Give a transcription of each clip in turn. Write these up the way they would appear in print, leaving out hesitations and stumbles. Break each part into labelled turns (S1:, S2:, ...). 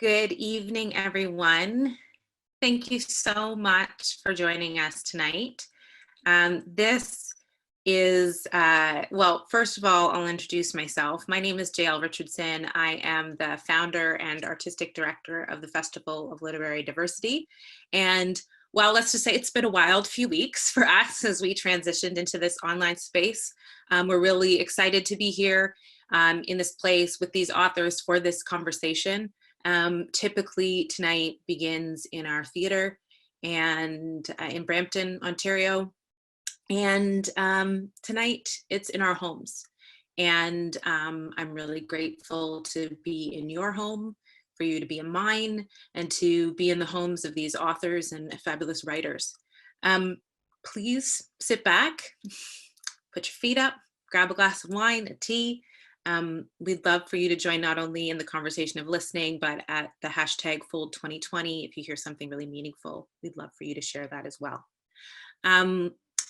S1: Good evening, everyone. Thank you so much for joining us tonight. This is, well, first of all, I'll introduce myself. My name is JL Richardson. I am the founder and artistic director of the Festival of Literary Diversity. And well, let's just say it's been a wild few weeks for us as we transitioned into this online space. We're really excited to be here in this place with these authors for this conversation. Typically tonight begins in our theater and in Brampton, Ontario. And tonight it's in our homes. And I'm really grateful to be in your home, for you to be in mine, and to be in the homes of these authors and fabulous writers. Please sit back, put your feet up, grab a glass of wine, a tea. We'd love for you to join not only in the conversation of listening, but at the hashtag Fold2020. If you hear something really meaningful, we'd love for you to share that as well.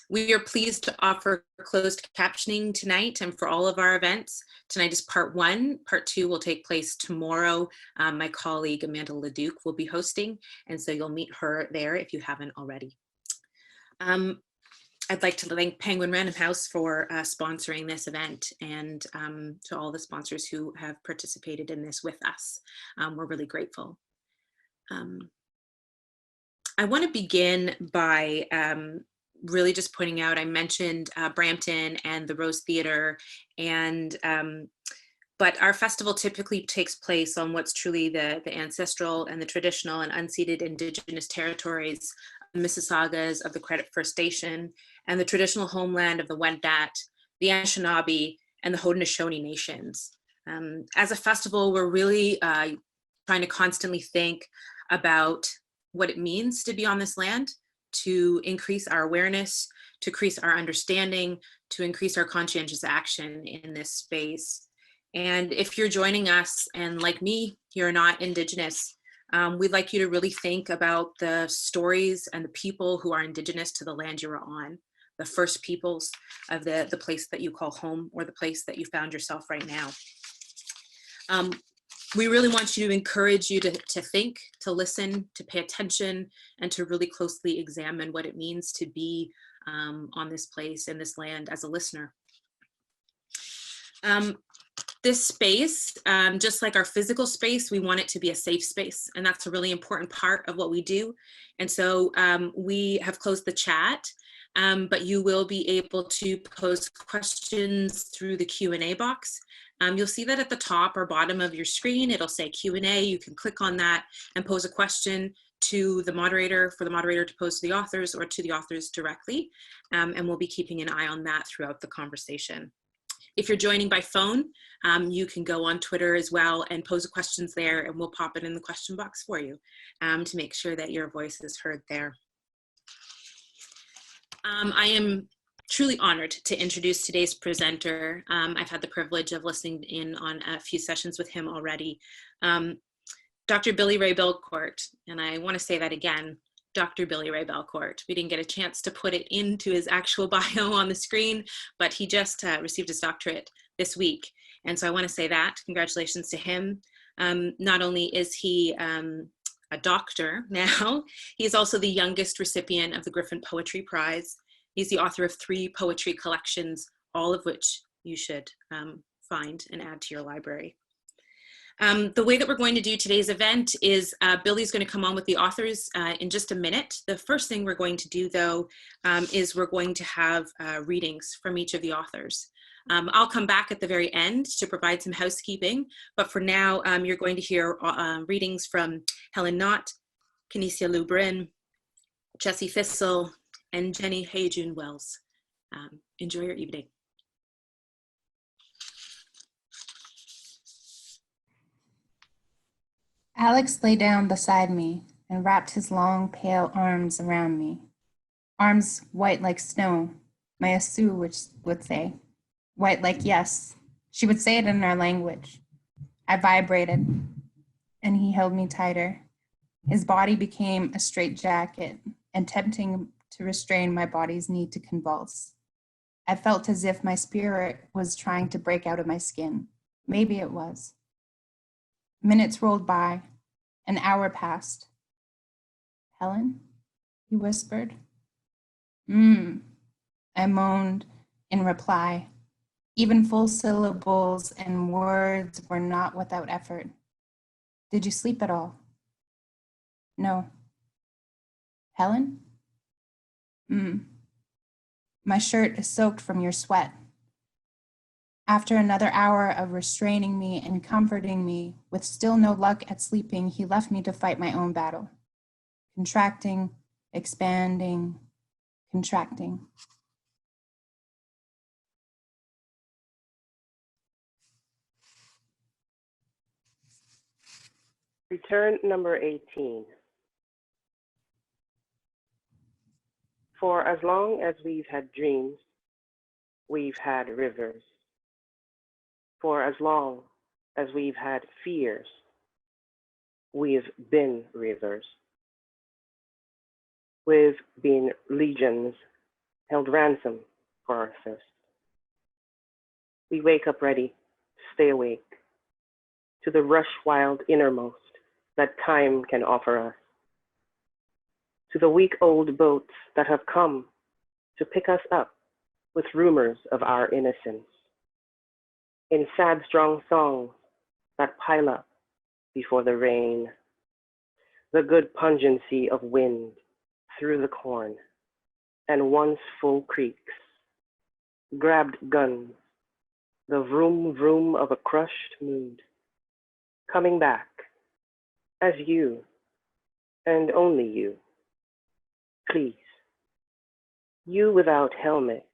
S1: We are pleased to offer closed captioning tonight and for all of our events. Tonight is part one. Part two will take place tomorrow. My colleague Amanda Leduc will be hosting, and so you'll meet her there if you haven't already. I'd like to thank Penguin Random House for sponsoring this event, and to all the sponsors who have participated in this with us. We're really grateful. I want to begin by really just pointing out, I mentioned Brampton and the Rose Theatre, and but our festival typically takes place on what's truly the ancestral and the traditional and unceded Indigenous territories, Mississaugas of the Credit First Nation, and the traditional homeland of the Wendat, the Anishinaabe, and the Haudenosaunee nations. As a festival, we're really trying to constantly think about what it means to be on this land, to increase our awareness, to increase our understanding, to increase our conscientious action in this space. And if you're joining us, and like me, you're not Indigenous, we'd like you to really think about the stories and the people who are Indigenous to the land you're on, the first peoples of the place that you call home, or the place that you found yourself right now. We really want you to encourage you to think, to listen, to pay attention, and to really closely examine what it means to be on this place and this land as a listener. This space, just like our physical space, we want it to be a safe space, and that's a really important part of what we do. And so we have closed the chat, but you will be able to pose questions through the Q&A box. You'll see that at the top or bottom of your screen, it'll say Q&A. You can click on that and pose a question to the moderator, for the moderator to pose to the authors, or to the authors directly. And we'll be keeping an eye on that throughout the conversation. If you're joining by phone, you can go on Twitter as well and pose questions there, and we'll pop it in the question box for you to make sure that your voice is heard there. I am truly honored to introduce today's presenter. I've had the privilege of listening in on a few sessions with him already. Dr. Billy Ray Belcourt, and I want to say that again, Dr. Billy Ray Belcourt. We didn't get a chance to put it into his actual bio on the screen, but he just received his doctorate this week. And so I want to say that, congratulations to him. Not only is he a doctor now, he's also the youngest recipient of the Griffin Poetry Prize. He's the author of 3 poetry collections, all of which you should find and add to your library. The way that we're going to do today's event is Billy's going to come on with the authors in just a minute. The first thing we're going to do, though, is we're going to have readings from each of the authors. I'll come back at the very end to provide some housekeeping, but for now, you're going to hear readings from Helen Knott, Kinesia Lubrin, Jessie Thistle, and Jenny Hayjun Wells. Enjoy your evening.
S2: Alex lay down beside me and wrapped his long, pale arms around me. Arms white like snow, Maya Sue would say. White like yes. She would say it in our language. I vibrated, and he held me tighter. His body became a straitjacket, and tempting to restrain my body's need to convulse. I felt as if my spirit was trying to break out of my skin. Maybe it was. Minutes rolled by. An hour passed. Helen, he whispered. I moaned in reply. Even full syllables and words were not without effort. Did you sleep at all? No. Helen? My shirt is soaked from your sweat. After another hour of restraining me and comforting me, with still no luck at sleeping, he left me to fight my own battle. Contracting, expanding, contracting.
S3: Return number 18. For as long as we've had dreams, we've had rivers. For as long as we've had fears, we've been rivers. We've been legions held ransom for our thirst. We wake up ready to stay awake to the rush wild innermost that time can offer us, to the week old boats that have come to pick us up with rumors of our innocence, in sad strong songs that pile up before the rain, the good pungency of wind through the corn, and once full creeks, grabbed guns, the vroom vroom of a crushed mood, coming back as you and only you, please, you without helmet,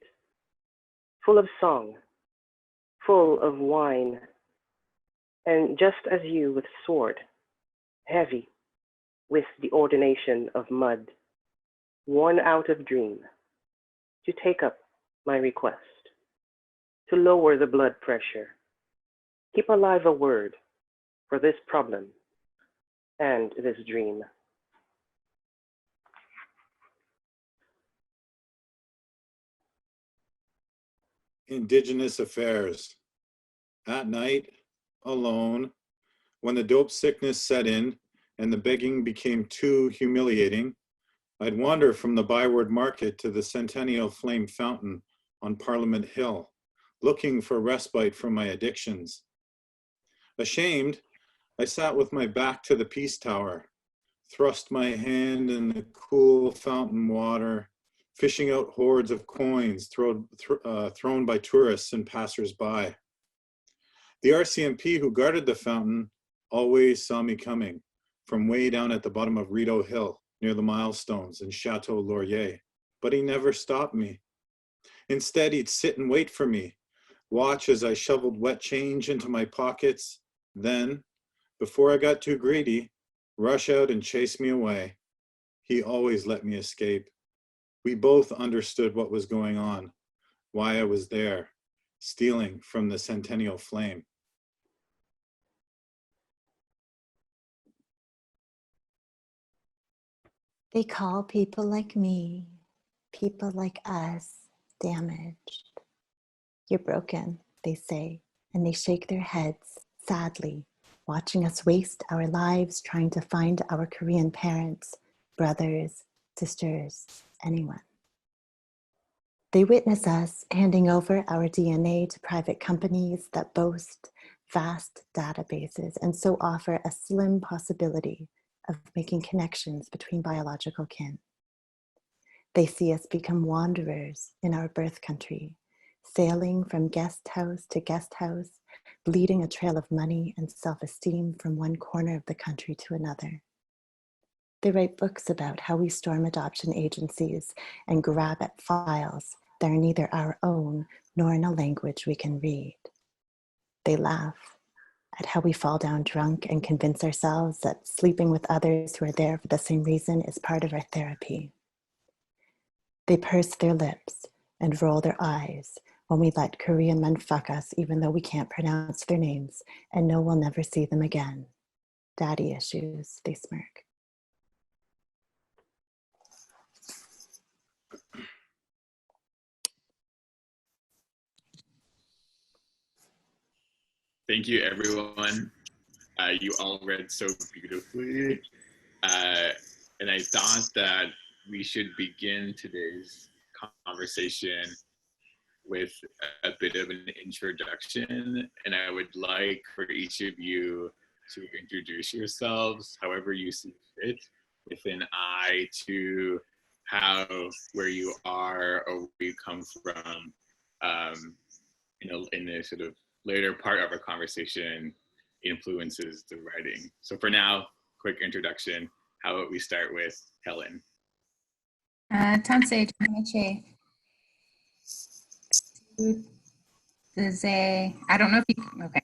S3: full of song, full of wine, and just as you with sword, heavy with the ordination of mud, worn out of dream, to take up my request, to lower the blood pressure, keep alive a word for this problem and this dream.
S4: Indigenous affairs. At night, alone, when the dope sickness set in and the begging became too humiliating, I'd wander from the Byward Market to the Centennial Flame Fountain on Parliament Hill, looking for respite from my addictions. Ashamed, I sat with my back to the Peace Tower, thrust my hand in the cool fountain water, fishing out hordes of coins thrown by tourists and passers-by. The RCMP who guarded the fountain always saw me coming from way down at the bottom of Rideau Hill, near the milestones in Chateau Laurier, but he never stopped me. Instead, he'd sit and wait for me, watch as I shoveled wet change into my pockets, then, before I got too greedy, rush out and chase me away. He always let me escape. We both understood what was going on, why I was there, stealing from the Centennial Flame.
S5: They call people like me, people like us, damaged. You're broken, they say, and they shake their heads sadly, watching us waste our lives trying to find our Korean parents, brothers, sisters, anyone. They witness us handing over our DNA to private companies that boast vast databases and so offer a slim possibility of making connections between biological kin. They see us become wanderers in our birth country, sailing from guest house to guest house, bleeding a trail of money and self-esteem from one corner of the country to another. They write books about how we storm adoption agencies and grab at files that are neither our own nor in a language we can read. They laugh at how we fall down drunk and convince ourselves that sleeping with others who are there for the same reason is part of our therapy. They purse their lips and roll their eyes when we let Korean men fuck us even though we can't pronounce their names and know we'll never see them again. Daddy issues, they smirk.
S6: Thank you, everyone. You all read so beautifully. And I thought that we should begin today's conversation with a bit of an introduction. And I would like for each of you to introduce yourselves however you see fit, with an eye to how where you are or where you come from, in the sort of later part of our conversation influences the writing. So for now, quick introduction. How about we start with Helen?
S2: Tansei Tamache. I don't know if you, okay.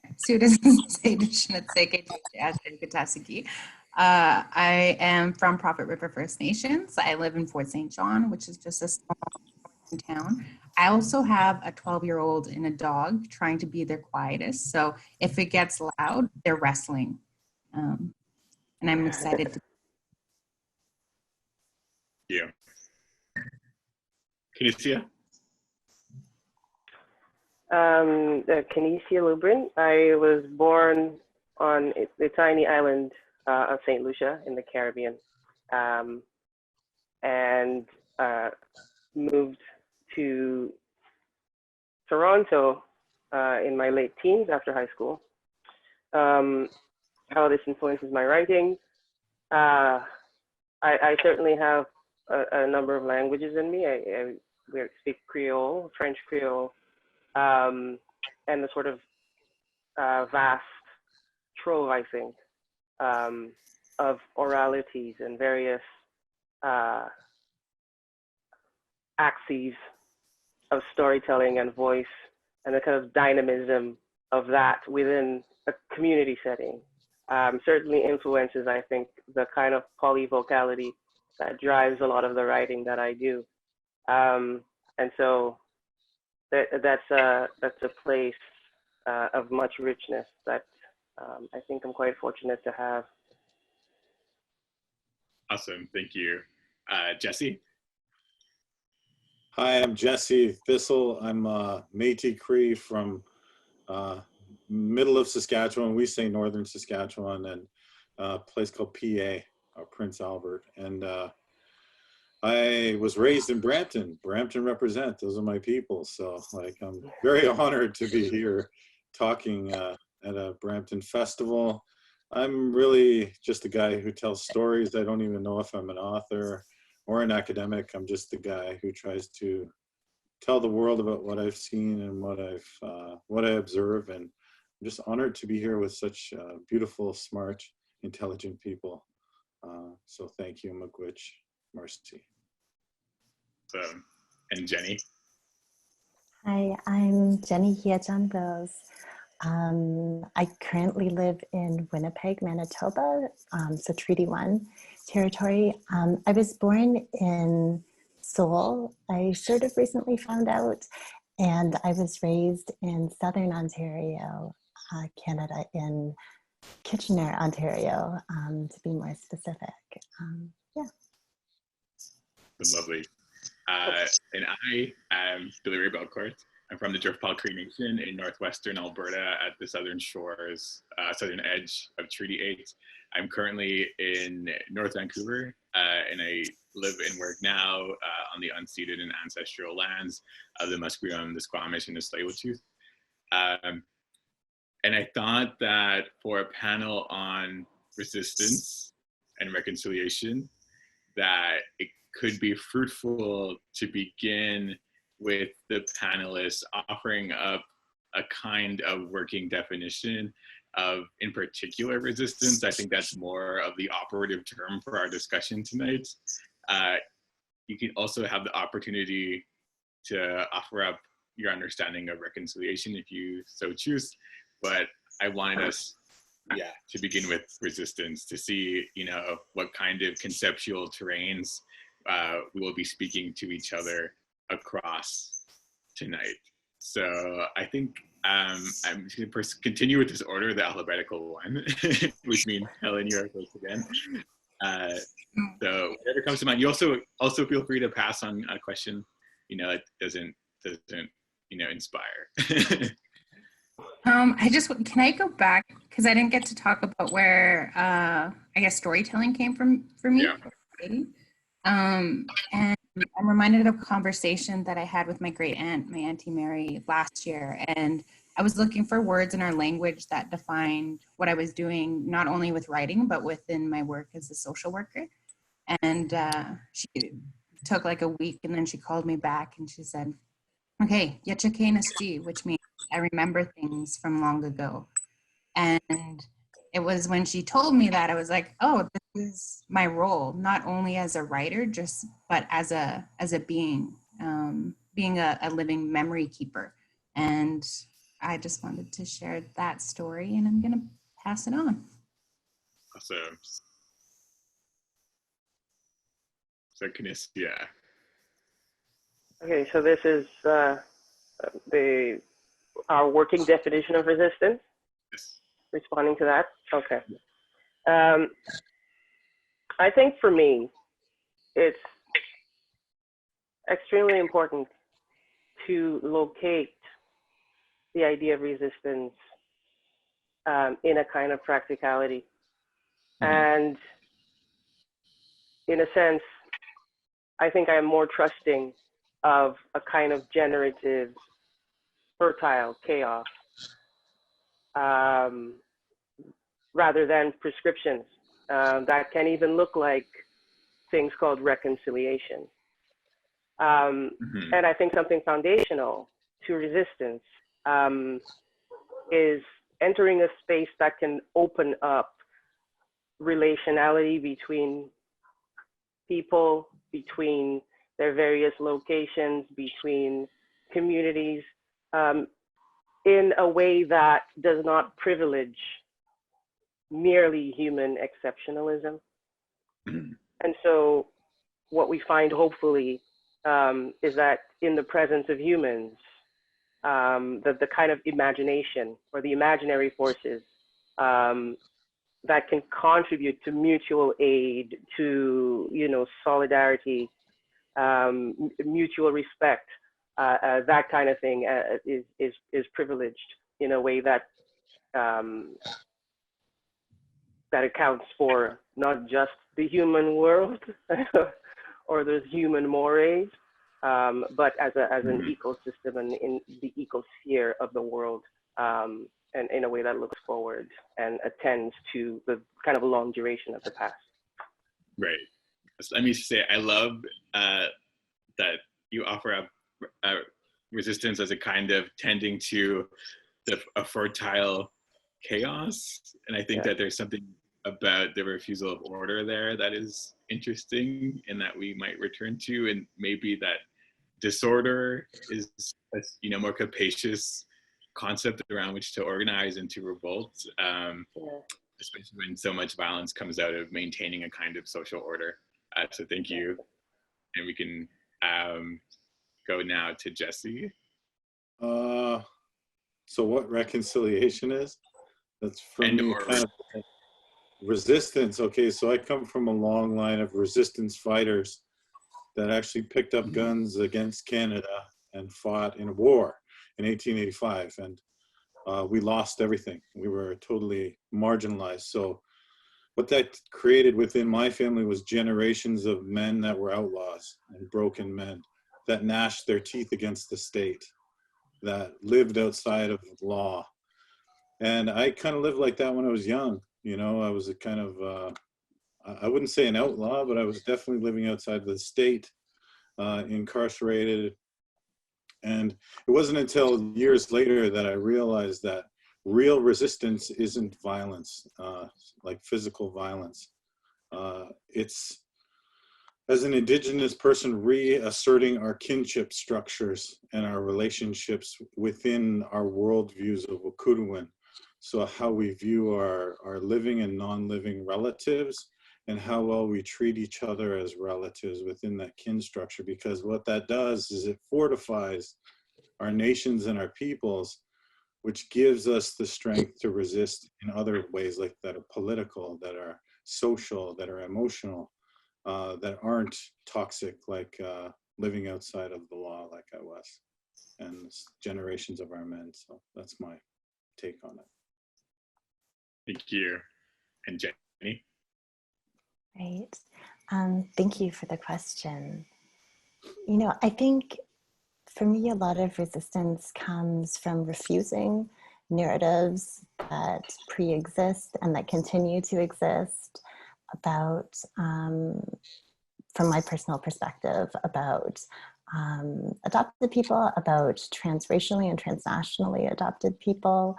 S2: I am from Prophet River First Nations. I live in Fort St. John, which is just a small town. I also have a 12-year-old and a dog trying to be their quietest. So if it gets loud, they're wrestling. And I'm excited to.
S6: Yeah. Kinesia?
S3: Kinesia Lubrin. I was born on the tiny island of St. Lucia in the Caribbean, and moved to Toronto in my late teens after high school. How this influences my writing. I certainly have a number of languages in me. We speak Creole, French Creole, and the sort of vast trove, I think, of oralities and various axes of storytelling and voice, and the kind of dynamism of that within a community setting certainly influences, I think, the kind of polyvocality that drives a lot of the writing that I do. And so that's a place of much richness that I think I'm quite fortunate to have.
S6: Awesome, thank you. Jesse?
S4: Hi, I'm Jesse Thistle. I'm Métis Cree from middle of Saskatchewan. We say northern Saskatchewan, and a place called PA, or Prince Albert. And I was raised in Brampton. Brampton represent, those are my people. So like, I'm very honored to be here talking at a Brampton festival. I'm really just a guy who tells stories. I don't even know if I'm an author or an academic. I'm just the guy who tries to tell the world about what I've seen and what I observe. And I'm just honored to be here with such beautiful, smart, intelligent people. So thank you, Miigwech. Merci.
S6: And Jenny?
S5: Hi, I'm Jenny Hyejeon Rose. I currently live in Winnipeg, Manitoba, so Treaty 1 territory. I was born in Seoul, I sort of recently found out, and I was raised in Southern Ontario, Canada, in Kitchener, Ontario, to be more specific. Yeah.
S6: Lovely. And I am Billy Ray Belcourt. I'm from the Driftpaw Cree Nation in northwestern Alberta at the southern shores, southern edge of Treaty 8. I'm currently in North Vancouver, and I live and work now on the unceded and ancestral lands of the Musqueam, the Squamish, and the Tsleil-Waututh. And I thought that for a panel on resistance and reconciliation, that it could be fruitful to begin with the panelists offering up a kind of working definition of, in particular, resistance. I think that's more of the operative term for our discussion tonight. You can also have the opportunity to offer up your understanding of reconciliation if you so choose, but I wanted us to begin with resistance, to see, what kind of conceptual terrains we will be speaking to each other across tonight. So I think I'm going to continue with this order, the alphabetical one, which means Helen, you're first again. So whatever comes to mind. You also feel free to pass on a question, it doesn't inspire.
S2: Can I go back? Because I didn't get to talk about where, I guess storytelling came from for me.
S6: Yeah.
S2: And I'm reminded of a conversation that I had with my great aunt, my Auntie Mary, last year. And I was looking for words in our language that defined what I was doing, not only with writing, but within my work as a social worker. And she took like a week, and then she called me back and she said, okay, Yachakainasji, which means I remember things from long ago. And it was when she told me that I was like, oh, this is my role, not only as a writer, just but as a being, being a living memory keeper. And I just wanted to share that story, and I'm gonna pass it on.
S6: Awesome. So Kinesia.
S3: Okay, so this is our working definition of resistance.
S6: Yes.
S3: Responding to that. Okay. I think for me, it's extremely important to locate the idea of resistance in a kind of practicality. And in a sense, I think I am more trusting of a kind of generative, fertile chaos rather than prescriptions that can even look like things called reconciliation. And I think something foundational to resistance is entering a space that can open up relationality between people, between their various locations, between communities, in a way that does not privilege merely human exceptionalism. And so what we find, hopefully, is that in the presence of humans, that the kind of imagination or the imaginary forces that can contribute to mutual aid, to solidarity, mutual respect, that kind of thing is privileged in a way that that accounts for not just the human world or the human mores, but as an ecosystem and in the ecosphere of the world, and in a way that looks forward and attends to the kind of long duration of the past.
S6: Right. So let me say, I love that you offer up resistance as a kind of tending to a fertile chaos. And I think that there's something about the refusal of order there that is interesting and that we might return to, and maybe that disorder is a more capacious concept around which to organize and to revolt, especially when so much violence comes out of maintaining a kind of social order. So thank you. And we can go now to Jesse.
S4: So what reconciliation is? That's for me kind of resistance. Okay, so I come from a long line of resistance fighters that actually picked up guns against Canada and fought in a war in 1885. And we lost everything. We were totally marginalized. So what that created within my family was generations of men that were outlaws and broken men that gnashed their teeth against the state, that lived outside of law. And I kind of lived like that when I was young. I was a kind of, I wouldn't say an outlaw, but I was definitely living outside the state, incarcerated. And it wasn't until years later that I realized that real resistance isn't violence, like physical violence. It's, as an Indigenous person, reasserting our kinship structures and our relationships within our worldviews of Wekutuwin. So how we view our living and non-living relatives, and how well we treat each other as relatives within that kin structure. Because what that does is it fortifies our nations and our peoples, which gives us the strength to resist in other ways, like that are political, that are social, that are emotional, that aren't toxic, like living outside of the law like I was, and generations of our men. So that's my take on it.
S6: Thank you. And Jenny?
S5: Right. Thank you for the question. You know, I think for me, a lot of resistance comes from refusing narratives that pre-exist and that continue to exist about, from my personal perspective, about adopted people, about transracially and transnationally adopted people.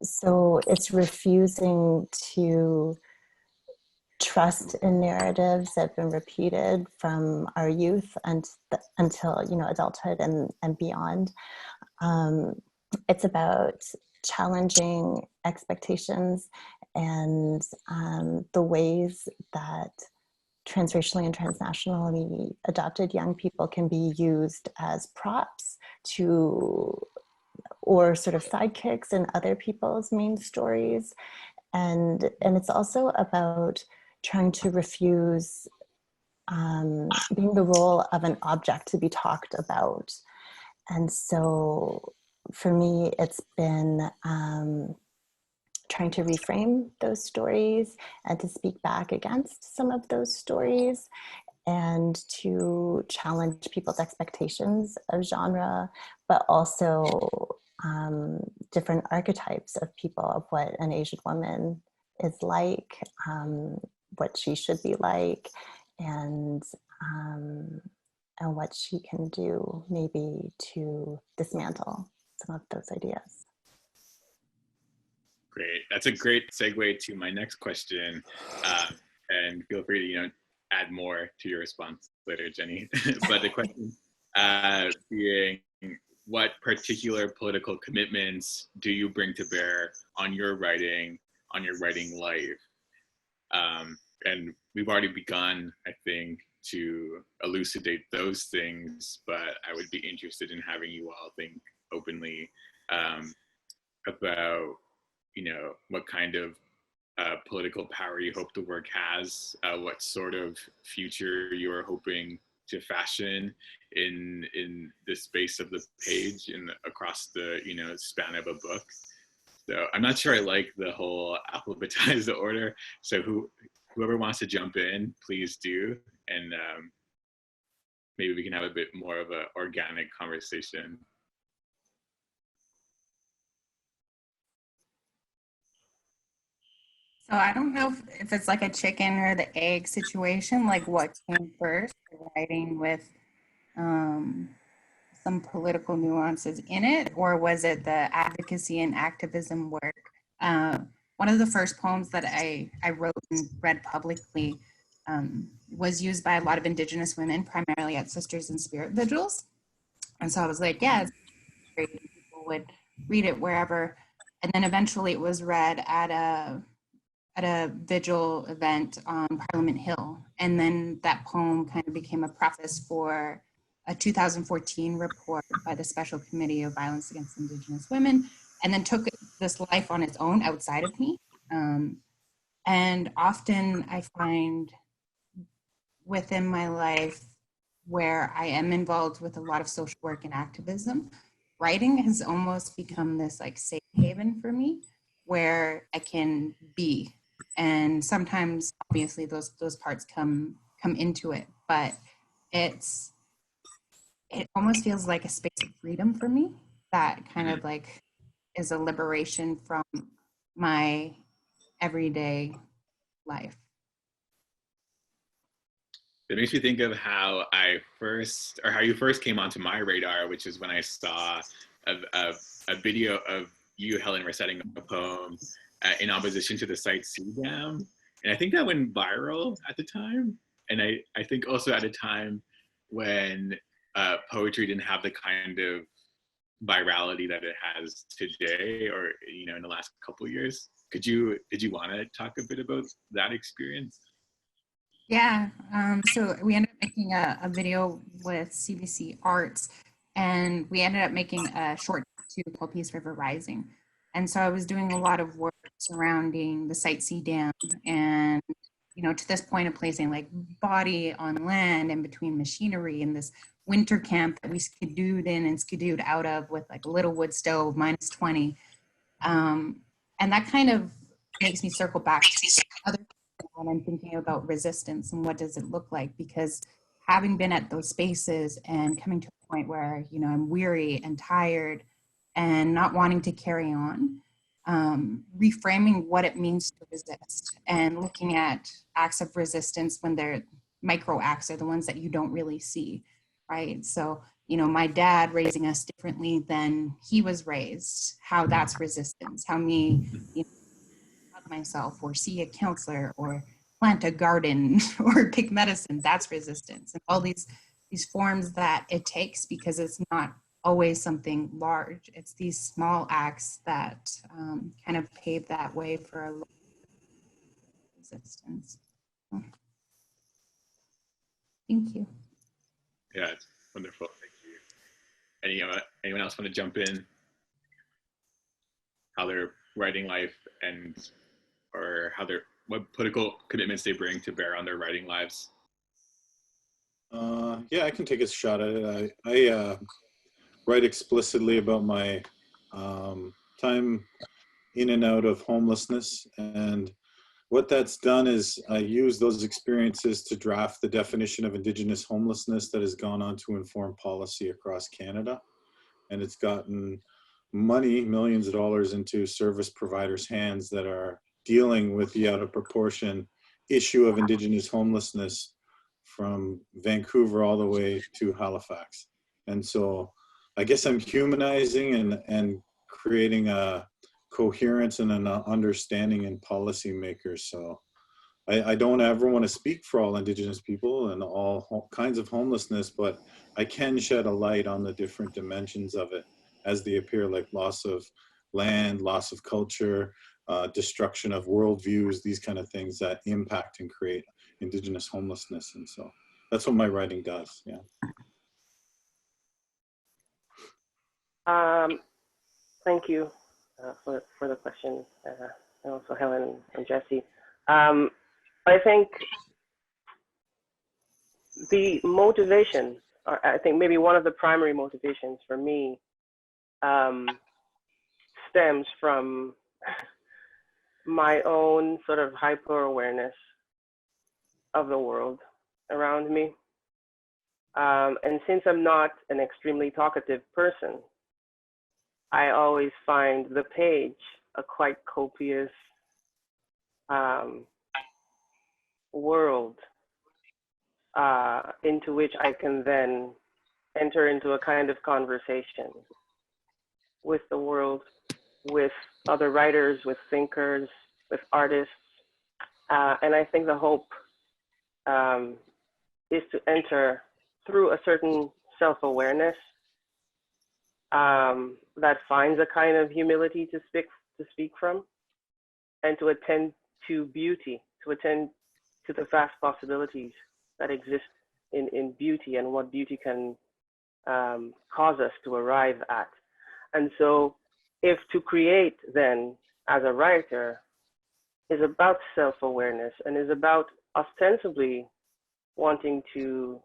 S5: So it's refusing to trust in narratives that have been repeated from our youth until adulthood and beyond. It's about challenging expectations and the ways that transracially and transnationally adopted young people can be used as props or sort of sidekicks in other people's main stories. And it's also about trying to refuse being the role of an object to be talked about. And so for me, it's been trying to reframe those stories and to speak back against some of those stories and to challenge people's expectations of genre, but also different archetypes of people, of what an Asian woman is like, what she should be like, and what she can do maybe to dismantle some of those ideas.
S6: Great. That's a great segue to my next question. And feel free to add more to your response later, Jenny. But the question being, what particular political commitments do you bring to bear on your writing life? And we've already begun, I think, to elucidate those things, but I would be interested in having you all think openly about, what kind of political power you hope the work has, what sort of future you are hoping to fashion in the space of the page and across the span of a book. So I'm not sure I like the whole alphabetized order. So whoever wants to jump in, please do, and maybe we can have a bit more of an organic conversation.
S2: So I don't know if it's like a chicken or the egg situation, like what came first, writing with some political nuances in it, or was it the advocacy and activism work? One of the first poems that I wrote and read publicly was used by a lot of Indigenous women, primarily at Sisters in Spirit vigils. And so I was like, yeah, it's great. People would read it wherever. And then eventually it was read at a vigil event on Parliament Hill. And then that poem kind of became a preface for a 2014 report by the Special Committee of Violence Against Indigenous Women, and then took this life on its own outside of me. And often I find within my life where I am involved with a lot of social work and activism, writing has almost become this like safe haven for me where I can be. And sometimes obviously those parts come into it, but it almost feels like a space of freedom for me that kind of like is a liberation from my everyday life.
S6: It makes me think of how you first came onto my radar, which is when I saw a video of you, Helen, reciting a poem in opposition to the Site C dam. And I think that went viral at the time. And I think also at a time when poetry didn't have the kind of virality that it has today, or in the last couple of years. Did you want to talk a bit about that experience?
S2: Yeah, so we ended up making a video with CBC Arts, and we ended up making a short too called Peace River Rising. And so I was doing a lot of work surrounding the Site C dam, and to this point of placing like body on land and between machinery and this winter camp that we skidooed in and skidooed out of with like a little wood stove, minus 20. And that kind of makes me circle back to other when I'm thinking about resistance and what does it look like, because having been at those spaces and coming to a point where, you know, I'm weary and tired and not wanting to carry on, reframing what it means to resist and looking at acts of resistance when they're micro acts are the ones that you don't really see, right? So, you know, my dad raising us differently than he was raised, how that's resistance, how me, you know, hug myself or see a counselor or plant a garden or pick medicine, that's resistance. And all these forms that it takes, because it's not always something large. It's these small acts that kind of pave that way for a lot of resistance. Thank you.
S6: Yeah, it's wonderful. Thank you. Anyone else want to jump in? How they're writing life or what political commitments they bring to bear on their writing lives?
S4: Yeah, I can take a shot at it. I write explicitly about my time in and out of homelessness, and what that's done is I use those experiences to draft the definition of Indigenous homelessness that has gone on to inform policy across Canada. And it's gotten money, millions of dollars, into service providers' hands that are dealing with the out of proportion issue of Indigenous homelessness from Vancouver all the way to Halifax. And so I guess I'm humanizing and creating a coherence and an understanding in policymakers. So I don't ever want to speak for all Indigenous people and all kinds of homelessness, but I can shed a light on the different dimensions of it as they appear, like loss of land, loss of culture, destruction of worldviews, these kind of things that impact and create Indigenous homelessness. And so that's what my writing does, yeah.
S3: Thank you for the question, and also Helen and Jesse. I think the motivation, or I think maybe one of the primary motivations for me, stems from my own sort of hyper awareness of the world around me. And since I'm not an extremely talkative person, I always find the page a quite copious world into which I can then enter into a kind of conversation with the world, with other writers, with thinkers, with artists. And I think the hope is to enter through a certain self-awareness that finds a kind of humility to speak from, and to attend to beauty, to attend to the vast possibilities that exist in beauty and what beauty can cause us to arrive at. And so if to create then as a writer is about self-awareness and is about ostensibly wanting to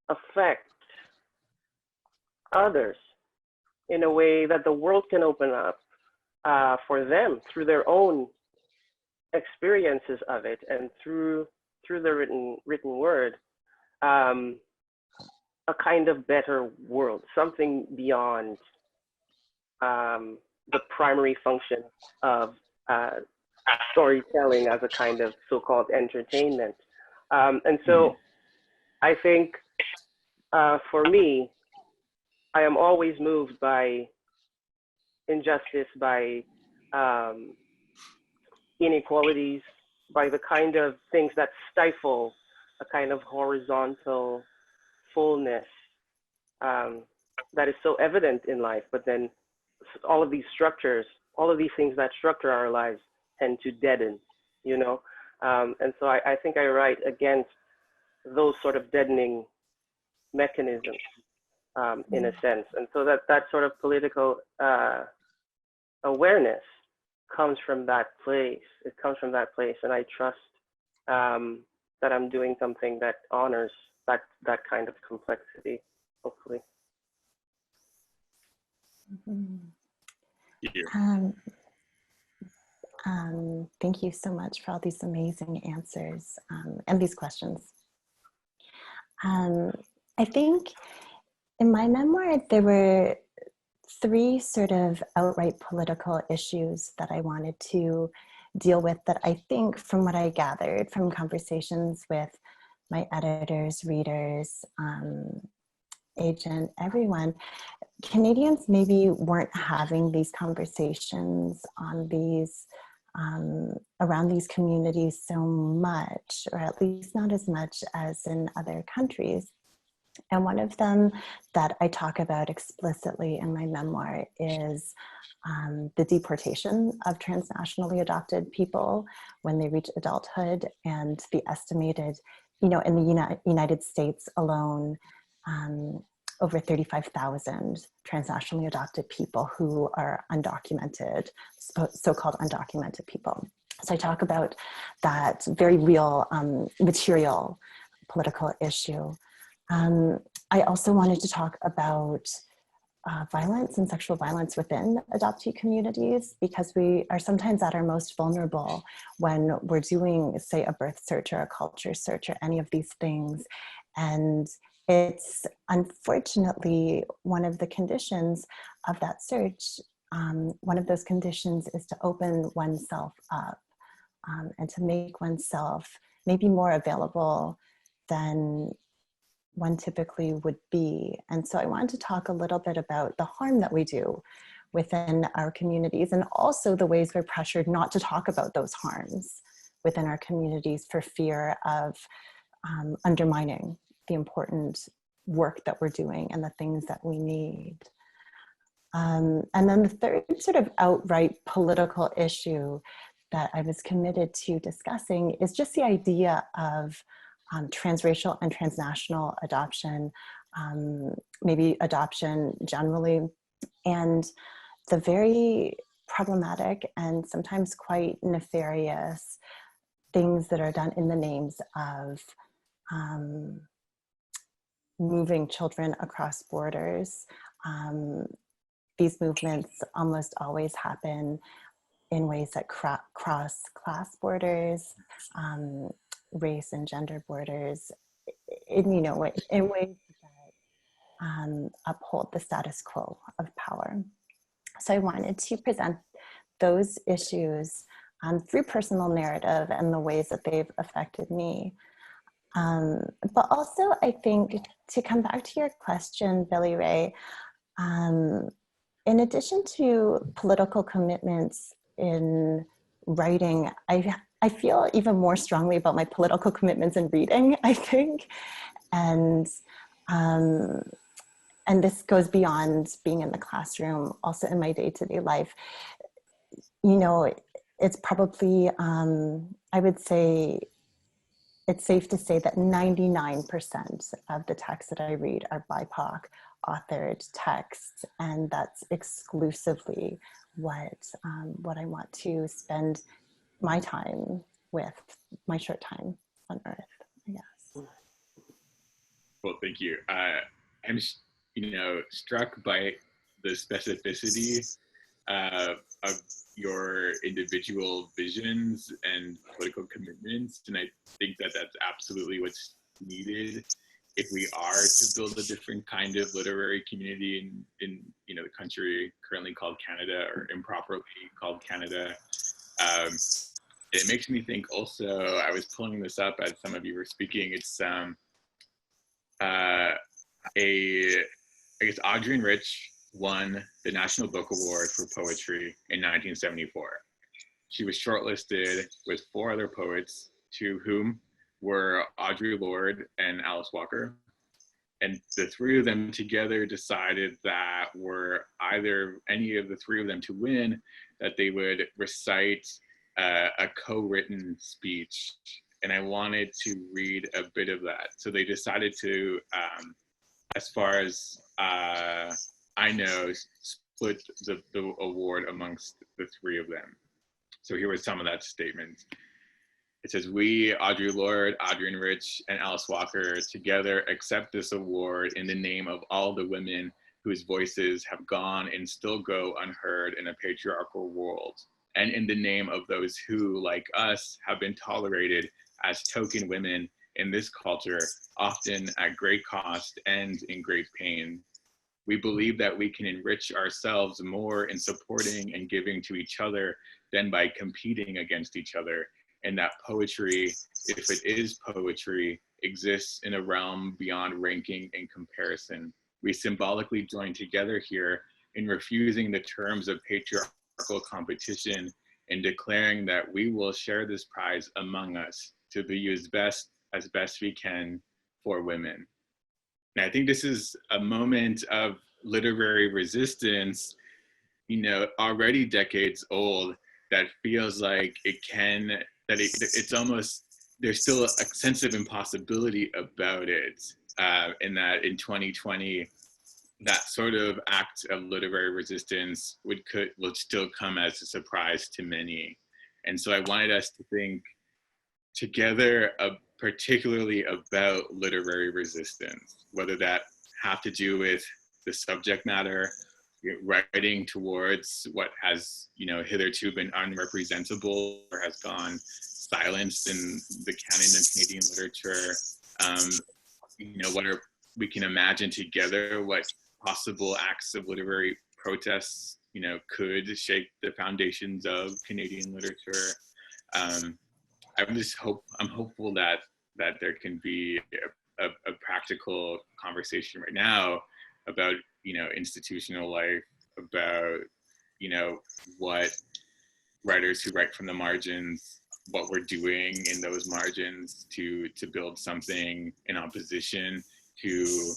S3: affect others in a way that the world can open up for them through their own experiences of it and through the written word, a kind of better world, something beyond the primary function of storytelling as a kind of so-called entertainment. And so I think for me, I am always moved by injustice, by inequalities, by the kind of things that stifle a kind of horizontal fullness that is so evident in life. But then all of these structures, all of these things that structure our lives tend to deaden, you know? And so I think I write against those sort of deadening mechanisms in a sense. And so that sort of political awareness comes from that place. It comes from that place, and I trust that I'm doing something that honors that kind of complexity, hopefully.
S5: Mhm.
S6: Yeah.
S5: Thank you so much for all these amazing answers and these questions. I think in my memoir, there were 3 sort of outright political issues that I wanted to deal with that I think, from what I gathered from conversations with my editors, readers, agent, everyone, Canadians maybe weren't having these conversations on these around these communities so much, or at least not as much as in other countries. And one of them that I talk about explicitly in my memoir is the deportation of transnationally adopted people when they reach adulthood, and the estimated, in the United States alone, over 35,000 transnationally adopted people who are undocumented, so-called undocumented people. So I talk about that very real material political issue. I also wanted to talk about violence and sexual violence within adoptee communities, because we are sometimes at our most vulnerable when we're doing, say, a birth search or a culture search or any of these things. And it's unfortunately one of the conditions of that search. One of those conditions is to open oneself up and to make oneself maybe more available than one typically would be. And so I wanted to talk a little bit about the harm that we do within our communities, and also the ways we're pressured not to talk about those harms within our communities for fear of undermining the important work that we're doing and the things that we need. And then the third sort of outright political issue that I was committed to discussing is just the idea of transracial and transnational adoption, maybe adoption generally, and the very problematic and sometimes quite nefarious things that are done in the names of moving children across borders. These movements almost always happen in ways that cross class borders, race and gender borders, in ways that uphold the status quo of power. So I wanted to present those issues through personal narrative and the ways that they've affected me. But also, I think, to come back to your question, Billy Ray, in addition to political commitments in writing, I feel even more strongly about my political commitments in reading, I think. And this goes beyond being in the classroom, also in my day-to-day life. It's probably, I would say, it's safe to say that 99% of the texts that I read are BIPOC authored texts, and that's exclusively what I want to spend my time with, my short time on Earth, I guess.
S6: Well, thank you. I'm, struck by the specificity of your individual visions and political commitments, and I think that that's absolutely what's needed if we are to build a different kind of literary community in the country currently called Canada, or improperly called Canada. It makes me think also, I was pulling this up as some of you were speaking, it's I guess Audrey Rich won the National Book Award for Poetry in 1974. She was shortlisted with 4 other poets, 2 whom were Audre Lorde and Alice Walker. And the 3 of them together decided that were either any of the 3 of them to win, that they would recite a co-written speech. And I wanted to read a bit of that. So they decided to, as far as I know, split the award amongst the 3 of them. So here was some of that statement. It says, "We, Audre Lorde, Adrienne Rich, and Alice Walker, together accept this award in the name of all the women whose voices have gone and still go unheard in a patriarchal world, and in the name of those who, like us, have been tolerated as token women in this culture, often at great cost and in great pain. We believe that we can enrich ourselves more in supporting and giving to each other than by competing against each other, and that poetry, if it is poetry, exists in a realm beyond ranking and comparison. We symbolically join together here in refusing the terms of patriarchal competition and declaring that we will share this prize among us to be as best we can for women." And I think this is a moment of literary resistance, already decades old, that feels like it's almost, there's still a sense of impossibility about it. And that in 2020, that sort of act of literary resistance would still come as a surprise to many. And so I wanted us to think together particularly about literary resistance, whether that have to do with the subject matter, writing towards what has, hitherto been unrepresentable or has gone silenced in the canon of Canadian literature. We can imagine together what possible acts of literary protests, could shake the foundations of Canadian literature. I'm hopeful that there can be a practical conversation right now about, institutional life, about, what writers who write from the margins, what we're doing in those margins to build something in opposition to,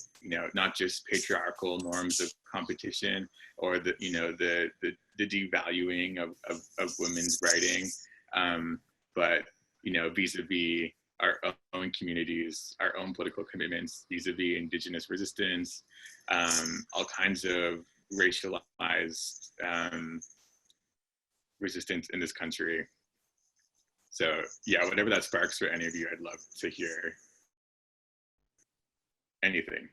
S6: not just patriarchal norms of competition or the devaluing of women's writing, but vis-a-vis our own communities, our own political commitments, vis-a-vis Indigenous resistance, all kinds of racialized resistance in this country. So yeah, whatever that sparks for any of you, I'd love to hear anything.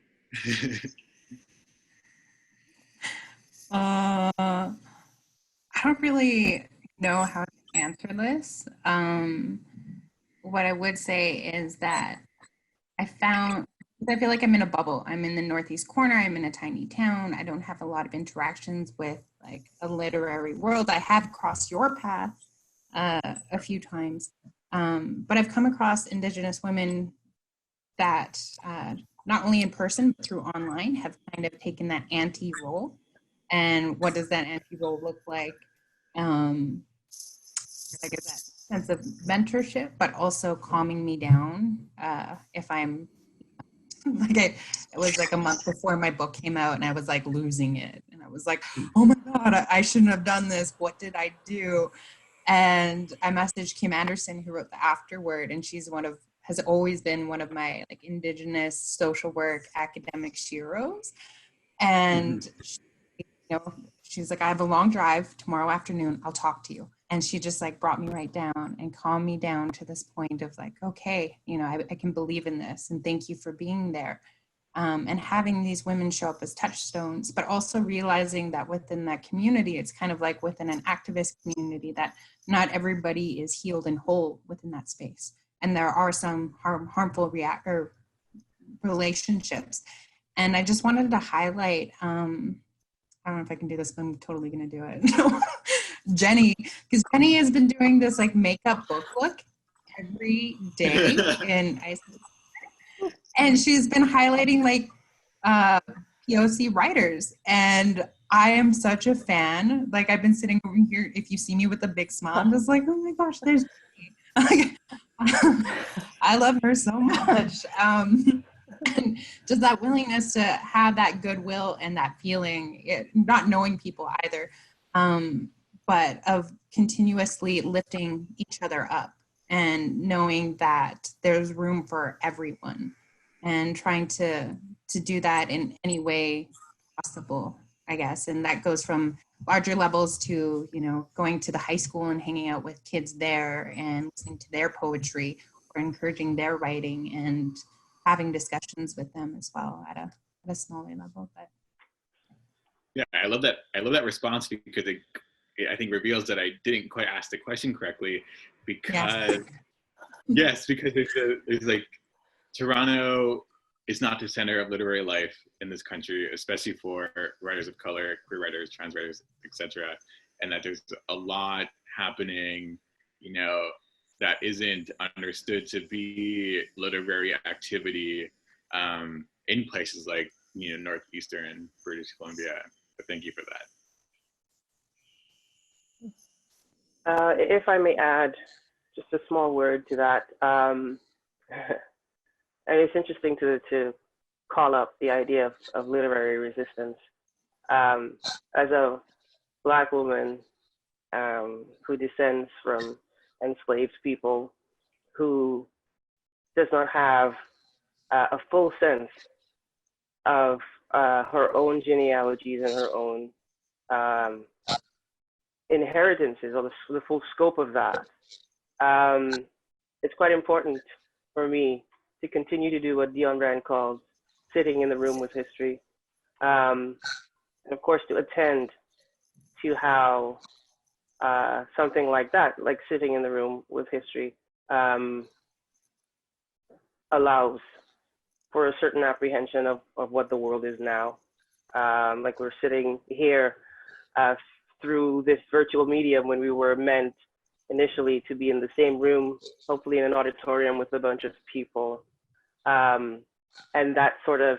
S2: I don't really know how to answer this. What I would say is that I feel like I'm in a bubble. I'm in the northeast corner. I'm in a tiny town. I don't have a lot of interactions with like a literary world. I have crossed your path a few times, but I've come across Indigenous women that not only in person but through online have kind of taken that anti-role. And what does that anti-role look like? I guess that sense of mentorship, but also calming me down if I'm it was like a month before my book came out and I was like losing it. And I was like, oh my God, I shouldn't have done this. What did I do? And I messaged Kim Anderson, who wrote the afterword, and she's has always been one of my like Indigenous social work academic sheroes. And she's like, I have a long drive tomorrow afternoon. I'll talk to you. And she just like brought me right down and calmed me down to this point of like, okay, I can believe in this, and thank you for being there. And having these women show up as touchstones, but also realizing that within that community, it's kind of like within an activist community that not everybody is healed and whole within that space. And there are some harmful relationships. And I just wanted to highlight, I don't know if I can do this, but I'm totally going to do it. Jenny, because Jenny has been doing this like makeup book look every day in Iceland. And she's been highlighting like POC writers. And I am such a fan. Like I've been sitting over here, if you see me with a big smile, I'm just like, oh my gosh, there's Jenny. I love her so much. And just that willingness to have that goodwill and that feeling, not knowing people either, but of continuously lifting each other up and knowing that there's room for everyone and trying to do that in any way possible, I guess. And that goes from larger levels to, you know, going to the high school and hanging out with kids there and listening to their poetry or encouraging their writing and having discussions with them as well at a smaller level. But
S6: Yeah, I love that. I love that response because it, I think, reveals that I didn't quite ask the question correctly. Because yes, because it's like Toronto is not the center of literary life in this country, especially for writers of color, queer writers, trans writers, etc. And that there's a lot happening, you know, that isn't understood to be literary activity in places like, you know, northeastern British Columbia. But thank you for that.
S3: If I may add just a small word to that, and it's interesting to call up the idea of literary resistance. As a Black woman who descends from enslaved people, who does not have a full sense of her own genealogies and her own inheritances, or the full scope of that, it's quite important for me to continue to do what Dion Rand calls sitting in the room with history. And of course, to attend to how something like that, like sitting in the room with history, allows for a certain apprehension of what the world is now. Like we're sitting here through this virtual medium when we were meant initially to be in the same room, hopefully in an auditorium with a bunch of people. And that sort of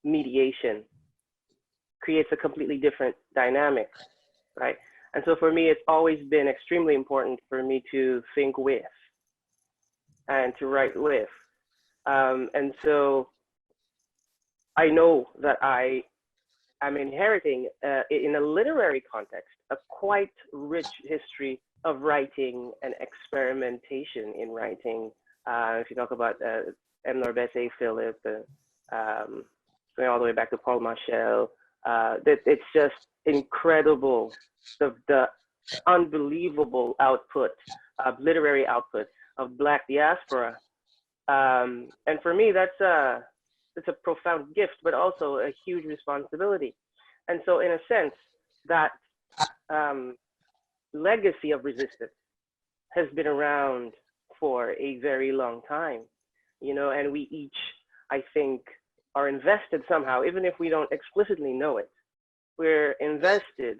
S3: mediation creates a completely different dynamic, right? And so for me, it's always been extremely important for me to think with and to write with. And so I know that I am inheriting, in a literary context, a quite rich history of writing and experimentation in writing. If you talk about M. Norbese Philip, going all the way back to Paul Marshall, it's just incredible, the unbelievable output of literary output of Black diaspora. And for me, it's a profound gift, but also a huge responsibility. And so in a sense, that legacy of resistance has been around for a very long time, you know, and we each, I think, are invested somehow, even if we don't explicitly know it. We're invested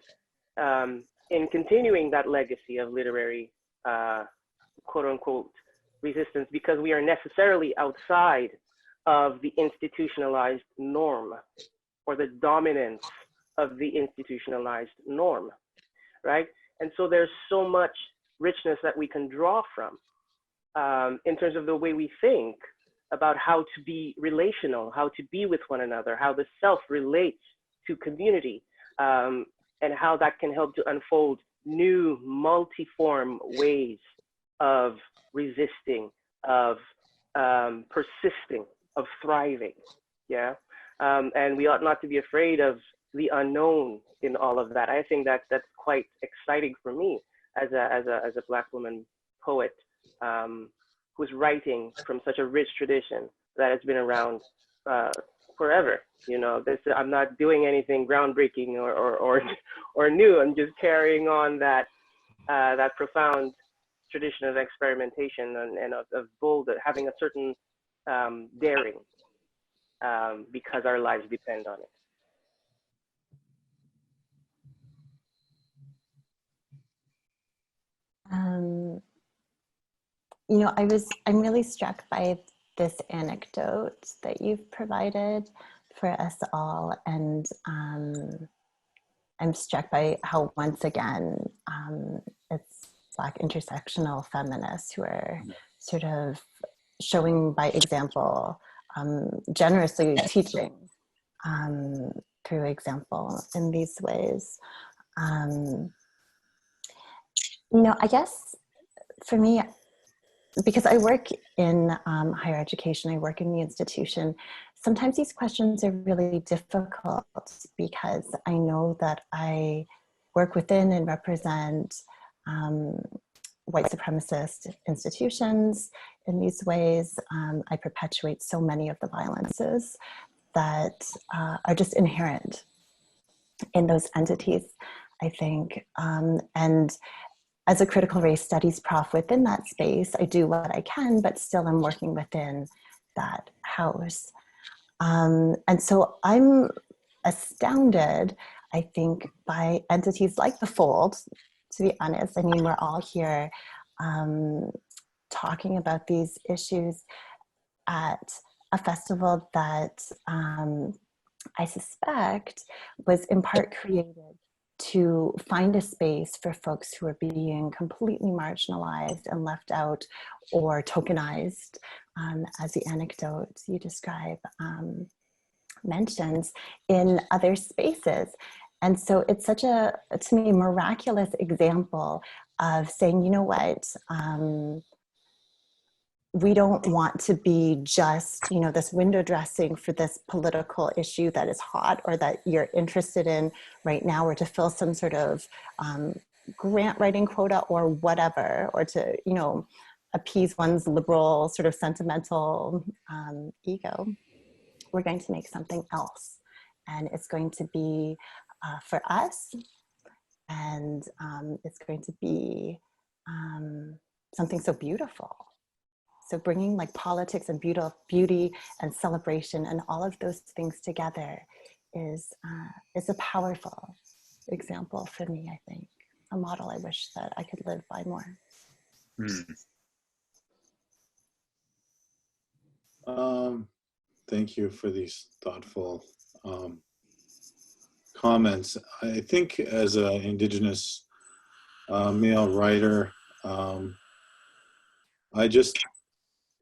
S3: in continuing that legacy of literary, quote unquote, resistance, because we are necessarily outside of the institutionalized norm or the dominance of the institutionalized norm, right? And so there's so much richness that we can draw from in terms of the way we think about how to be relational, how to be with one another, how the self relates to community, and how that can help to unfold new multiform ways of resisting, of persisting, of thriving, yeah? And we ought not to be afraid of the unknown in all of that. I think that's quite exciting for me as a Black woman poet who's writing from such a rich tradition that has been around forever. You know, I'm not doing anything groundbreaking or new. I'm just carrying on that profound tradition of experimentation and of bold, having a certain daring because our lives depend on it.
S5: You know, I'm really struck by this anecdote that you've provided for us all. And I'm struck by how, once again, it's Black intersectional feminists who are sort of showing by example, generously teaching through example in these ways. You know, I guess for me, because I work in higher education, I work in the institution, sometimes these questions are really difficult because I know that I work within and represent white supremacist institutions in these ways. I perpetuate so many of the violences that are just inherent in those entities, I think. And as a critical race studies prof within that space, I do what I can, but still I'm working within that house. And so I'm astounded, I think, by entities like The Fold, to be honest. I mean, we're all here talking about these issues at a festival that I suspect was in part created to find a space for folks who are being completely marginalized and left out or tokenized, as the anecdote you describe mentions, in other spaces. And so it's such a, to me, miraculous example of saying, you know what, we don't want to be just, you know, this window dressing for this political issue that is hot or that you're interested in right now, or to fill some sort of grant writing quota or whatever, or to, you know, appease one's liberal sort of sentimental ego. We're going to make something else, and it's going to be for us, and it's going to be something so beautiful. So bringing like politics and beauty and celebration and all of those things together is a powerful example for me, I think. A model I wish that I could live by more.
S4: Thank you for these thoughtful comments. I think as an Indigenous male writer, I just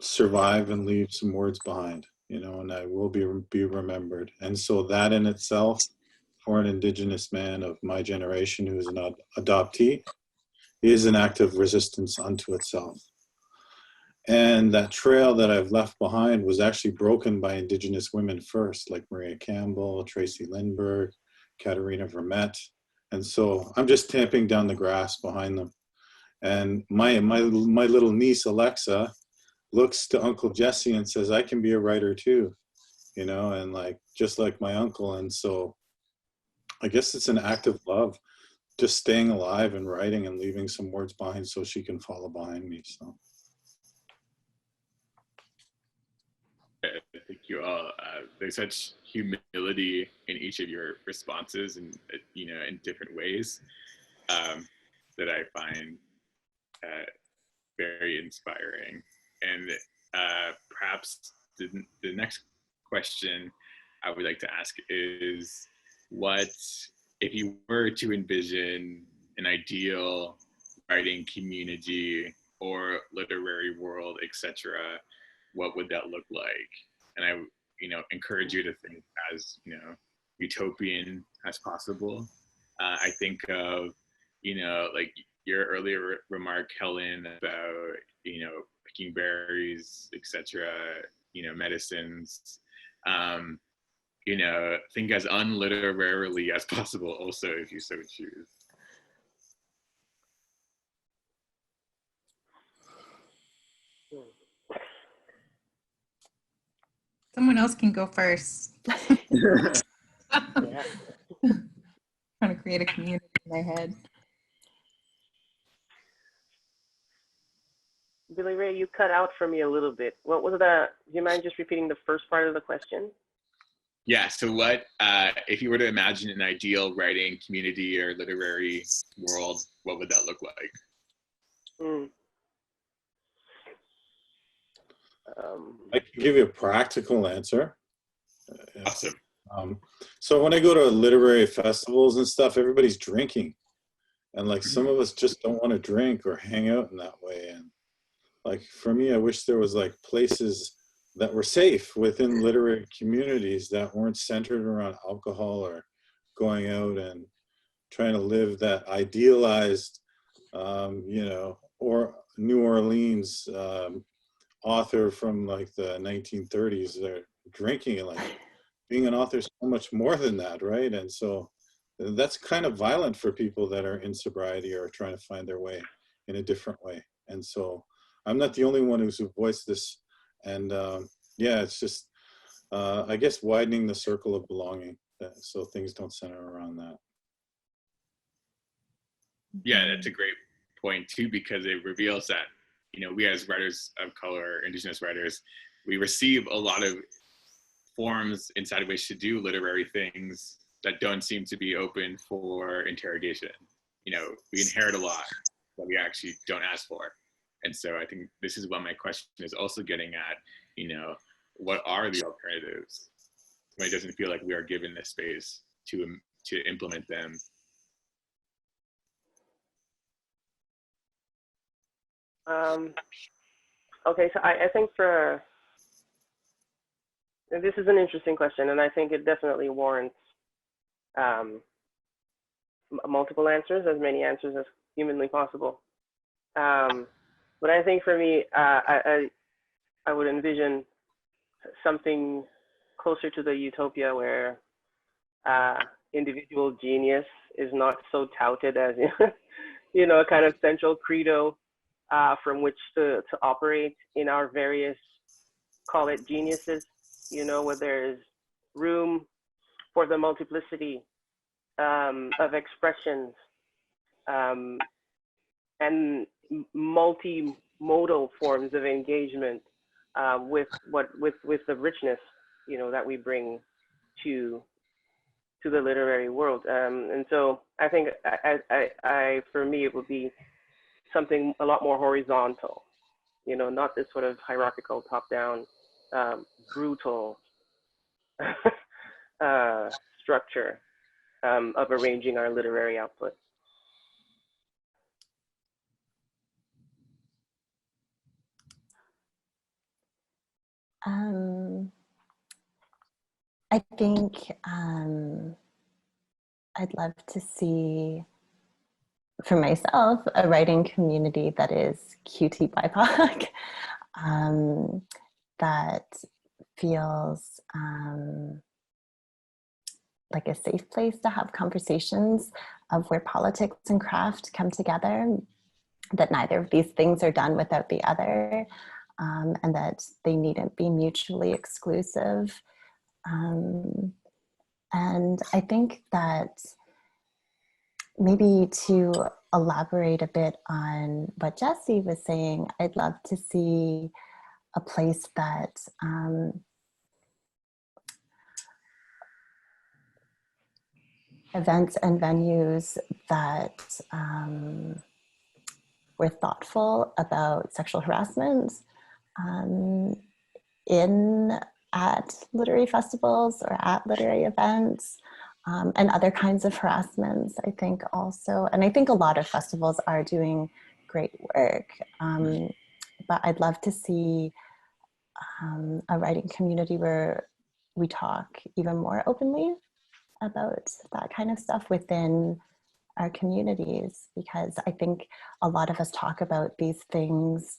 S4: survive and leave some words behind, you know, and I will be remembered. And so that in itself, for an Indigenous man of my generation who is an adoptee, is an act of resistance unto itself. And that trail that I've left behind was actually broken by Indigenous women first, like Maria Campbell, Tracy Lindbergh, Katarina Vermette. And so I'm just tamping down the grass behind them. And my little niece, Alexa, looks to Uncle Jesse and says, I can be a writer too, you know, and like, just like my uncle. And so I guess it's an act of love, just staying alive and writing and leaving some words behind so she can follow behind me, so.
S6: Thank you all. There's such humility in each of your responses, and you know, in different ways, that I find very inspiring. And perhaps the next question I would like to ask is, what if you were to envision an ideal writing community or literary world, etc., what would that look like? And I, you know, encourage you to think as, you know, utopian as possible. I think of, you know, like your earlier remark, Helen, about, you know, picking berries, etc., you know, medicines. You know, think as unliterarily as possible also, if you so choose.
S2: Someone else can go first.
S3: Yeah.
S2: Trying to create a community in my head.
S3: Billy Ray, you cut out for me a little bit. What was the, do you mind just repeating the first part of the question?
S6: Yeah, so what, if you were to imagine an ideal writing community or literary world, what would that look like?
S4: I can give you a practical answer.
S6: Awesome.
S4: So when I go to literary festivals and stuff, everybody's drinking. And like some of us just don't want to drink or hang out in that way. And like for me, I wish there was like places that were safe within literary communities that weren't centered around alcohol or going out and trying to live that idealized, you know, or New Orleans author from like the 1930s. They're drinking and like being an author is so much more than that, right? And so that's kind of violent for people that are in sobriety or trying to find their way in a different way. And so I'm not the only one who's voiced this. And yeah, it's just, I guess, widening the circle of belonging so things don't center around that.
S6: Yeah, that's a great point too, because it reveals that, you know, we as writers of color, Indigenous writers, we receive a lot of forms inside of which to do literary things that don't seem to be open for interrogation. You know, we inherit a lot that we actually don't ask for. And so I think this is what my question is also getting at, you know, what are the alternatives when it doesn't feel like we are given this space to implement them?
S3: Okay, so I think this is an interesting question, and I think it definitely warrants multiple answers, as many answers as humanly possible. But I think for me, I would envision something closer to the utopia where individual genius is not so touted as, you know, a kind of central credo from which to operate in our various, call it geniuses, you know, where there's room for the multiplicity of expressions and multimodal forms of engagement with the richness, you know, that we bring to the literary world. And so I think I for me, it would be something a lot more horizontal, you know, not this sort of hierarchical, top-down, brutal structure of arranging our literary output.
S5: I think I'd love to see, for myself, a writing community that is QT BIPOC, that feels like a safe place to have conversations of where politics and craft come together, that neither of these things are done without the other, and that they needn't be mutually exclusive. And I think that maybe to elaborate a bit on what Jesse was saying, I'd love to see a place that events and venues that were thoughtful about sexual harassment at literary festivals or at literary events, and other kinds of harassments, I think also. And I think a lot of festivals are doing great work, but I'd love to see a writing community where we talk even more openly about that kind of stuff within our communities, because I think a lot of us talk about these things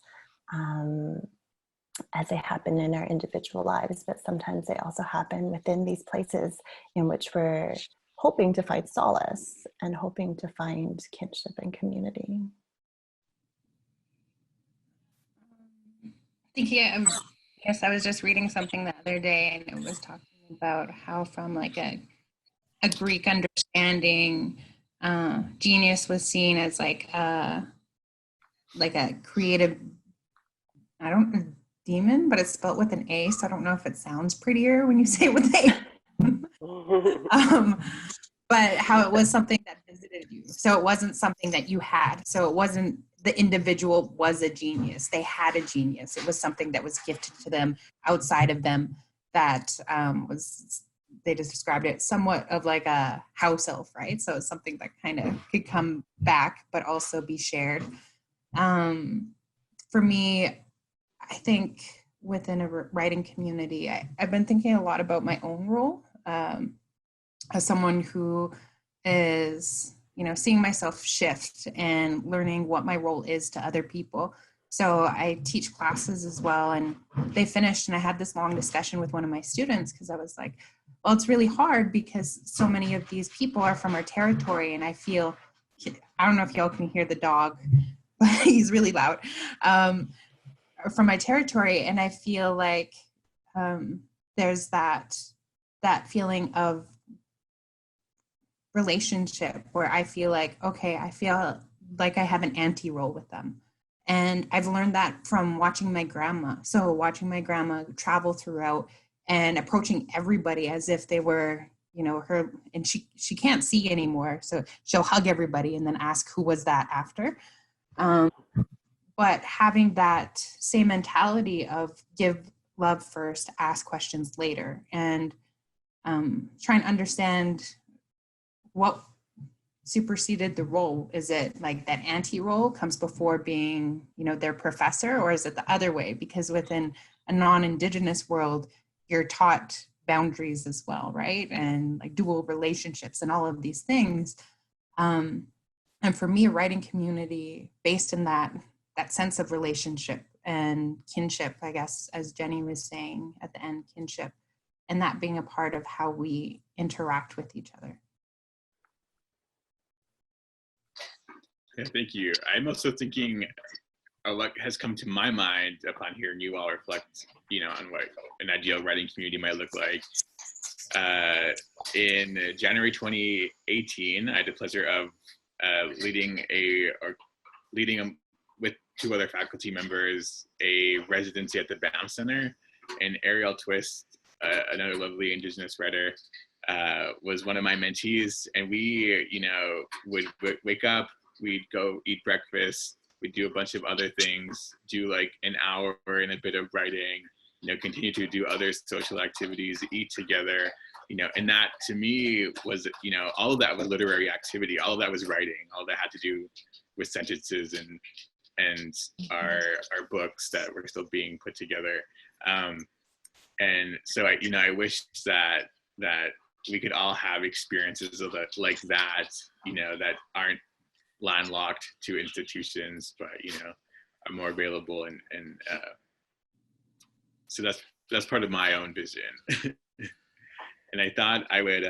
S5: as they happen in our individual lives, but sometimes they also happen within these places in which we're hoping to find solace and hoping to find kinship and community.
S2: Yes, I was just reading something the other day, and it was talking about how from like a Greek understanding, genius was seen as like a creative, demon, but it's spelled with an A, so I don't know if it sounds prettier when you say it with an A. But how it was something that visited you. So it wasn't something that you had. So it wasn't the individual was a genius. They had a genius. It was something that was gifted to them outside of them that they just described it somewhat of like a house elf, right? So it's something that kind of could come back, but also be shared. For me, I think within a writing community, I've been thinking a lot about my own role as someone who is, seeing myself shift and learning what my role is to other people. So I teach classes as well, and they finished, and I had this long discussion with one of my students because I was like, well, it's really hard because so many of these people are from our territory, and I feel, I don't know if y'all can hear the dog, but he's really loud, from my territory, and I feel like there's that feeling of relationship where I feel like, okay, I feel like I have an auntie role with them. And I've learned that from watching my grandma. So watching my grandma travel throughout and approaching everybody as if they were, you know, her, and she can't see anymore. So she'll hug everybody and then ask who was that after. But having that same mentality of give love first, ask questions later, and try and understand what superseded the role. Is it like that auntie role comes before being, you know, their professor, or is it the other way? Because within a non-Indigenous world, you're taught boundaries as well, right? And like dual relationships and all of these things. And for me, a writing community based in that sense of relationship and kinship, I guess, as Jenny was saying at the end, kinship, and that being a part of how we interact with each other.
S6: Yeah, thank you. I'm also thinking what has come to my mind upon hearing you all reflect, you know, on what an ideal writing community might look like. In January 2018, I had the pleasure of leading with two other faculty members a residency at the Banff Center, and Ariel Twist, another lovely Indigenous writer, was one of my mentees, and we, you know, would wake up, we'd go eat breakfast, we'd do a bunch of other things, do like an hour and a bit of writing, you know, continue to do other social activities, eat together, you know, and that to me was, you know, all of that was literary activity, all of that was writing, all that had to do with sentences and our books that were still being put together. And so I wish that we could all have experiences of that, like that, you know, that aren't landlocked to institutions, but, you know, are more available. And so that's part of my own vision. And I thought I would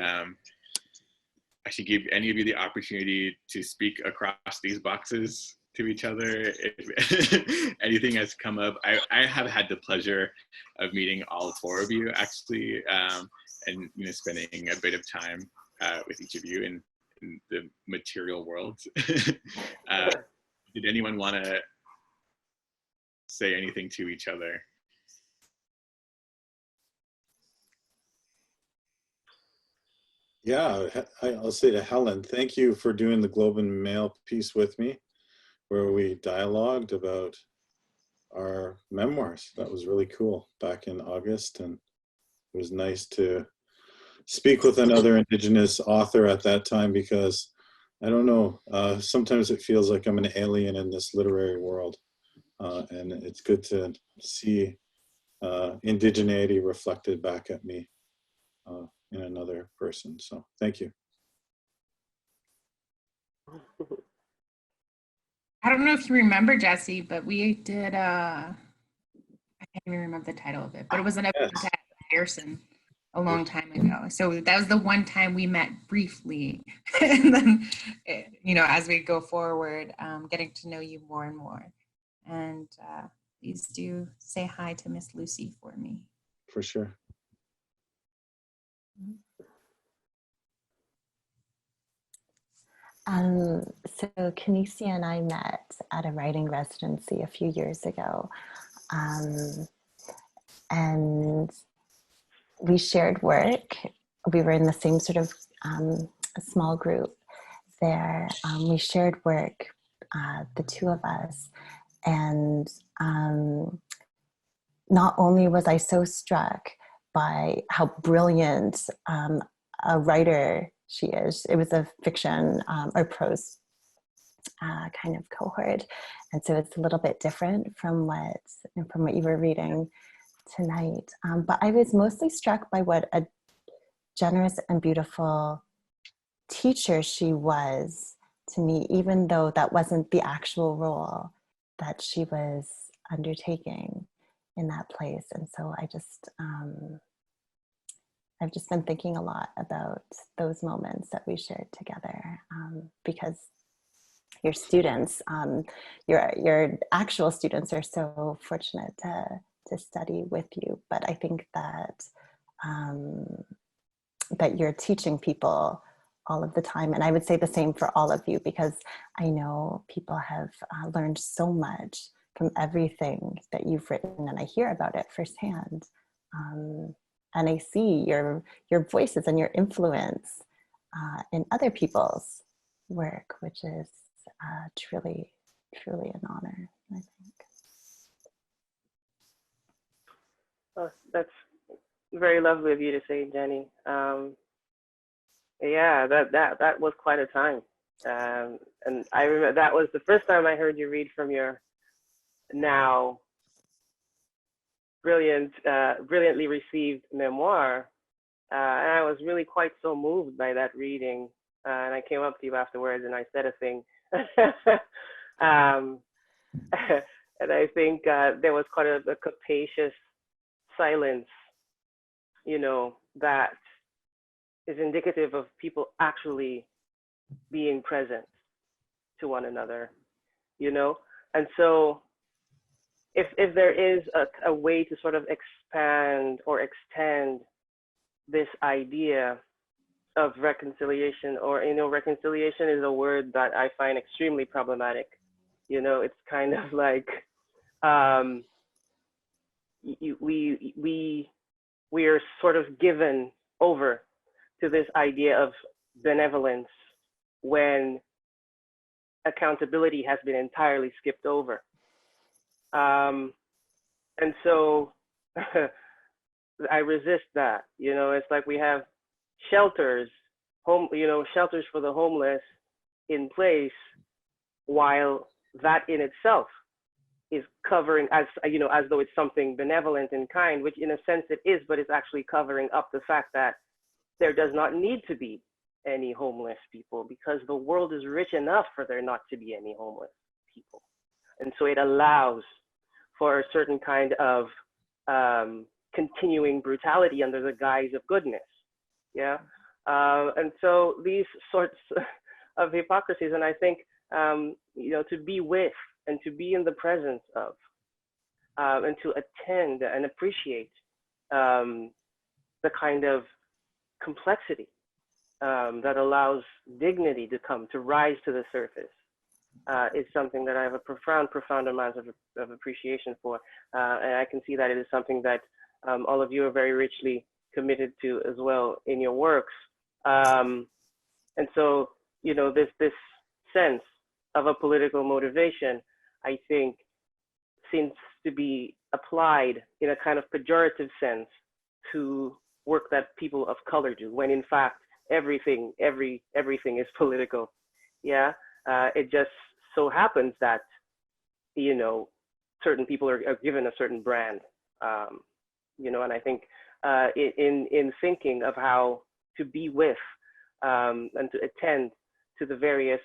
S6: actually give any of you the opportunity to speak across these boxes to each other. If anything has come up, I have had the pleasure of meeting all four of you actually, and, you know, spending a bit of time with each of you in the material world. Did anyone want to say anything to each other?
S4: Yeah, I'll say to Helen, thank you for doing the Globe and Mail piece with me, where we dialogued about our memoirs. That was really cool back in August, and it was nice to speak with another Indigenous author at that time, because I don't know, sometimes it feels like I'm an alien in this literary world, and it's good to see indigeneity reflected back at me in another person. So thank you.
S2: I don't know if you remember, Jesse, but we did, I can't even remember the title of it, but it was an episode
S4: Yes.
S2: at Pearson a long time ago. So that was the one time we met briefly. And then, you know, as we go forward, getting to know you more and more. And please do say hi to Miss Lucy for me.
S4: For sure.
S5: So Kinesia and I met at a writing residency a few years ago. And we shared work. We were in the same sort of small group there. We shared work, the two of us. And not only was I so struck by how brilliant a writer she is. It was a fiction or prose kind of cohort. And so it's a little bit different from what you were reading tonight. But I was mostly struck by what a generous and beautiful teacher she was to me, even though that wasn't the actual role. that she was undertaking in that place. And so I've just been thinking a lot about those moments that we shared together, because your students, your actual students are so fortunate to study with you. But I think that that you're teaching people all of the time. And I would say the same for all of you, because I know people have learned so much from everything that you've written, and I hear about it firsthand. And I see your voices and your influence in other people's work, which is truly, truly an honor, I think.
S3: Oh, that's very lovely of you to say, Jenny. Yeah, that was quite a time. And I remember that was the first time I heard you read from your now brilliantly received memoir. And I was really quite so moved by that reading. And I came up to you afterwards and I said a thing. And I think there was quite a capacious silence, you know, that is indicative of people actually being present to one another, you know? And so if there is a way to sort of expand or extend this idea of reconciliation, or, you know, reconciliation is a word that I find extremely problematic. You know, it's kind of like we are sort of given over to this idea of benevolence when accountability has been entirely skipped over. And so I resist that. You know, it's like we have shelters, shelters for the homeless in place, while that in itself is covering, as you know, as though it's something benevolent and kind, which in a sense it is, but it's actually covering up the fact that there does not need to be any homeless people, because the world is rich enough for there not to be any homeless people. And so it allows for a certain kind of continuing brutality under the guise of goodness. Yeah. And so these sorts of hypocrisies, and I think, you know, to be with and to be in the presence of, and to attend and appreciate the kind of complexity that allows dignity to come, to rise to the surface, is something that I have a profound amount of appreciation for. And I can see that it is something that all of you are very richly committed to as well in your works. And so, you know, this sense of a political motivation, I think, seems to be applied in a kind of pejorative sense to work that people of color do, when in fact everything is political. Yeah, it just so happens that, you know, certain people are given a certain brand, you know, and I think in thinking of how to be with and to attend to the various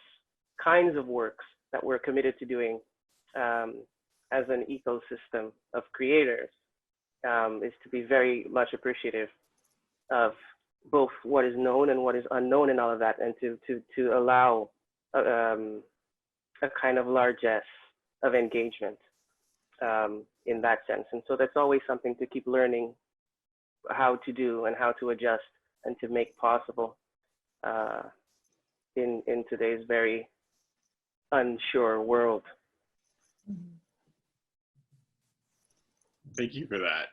S3: kinds of works that we're committed to doing as an ecosystem of creators, is to be very much appreciative of both what is known and what is unknown in all of that, and to allow a kind of largesse of engagement in that sense. And so that's always something to keep learning how to do and how to adjust and to make possible in today's very unsure world.
S6: Thank you for that.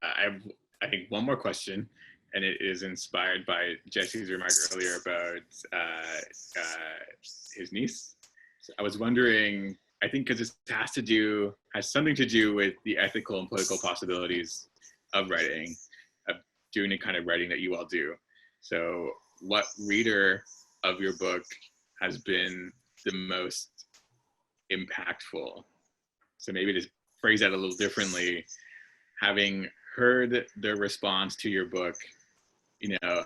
S6: I have, I think, one more question, and it is inspired by Jesse's remark earlier about his niece. So I was wondering, I think because this has something to do with the ethical and political possibilities of writing, of doing the kind of writing that you all do. So what reader of your book has been the most impactful? So maybe to phrase that a little differently, having heard their response to your book, you know,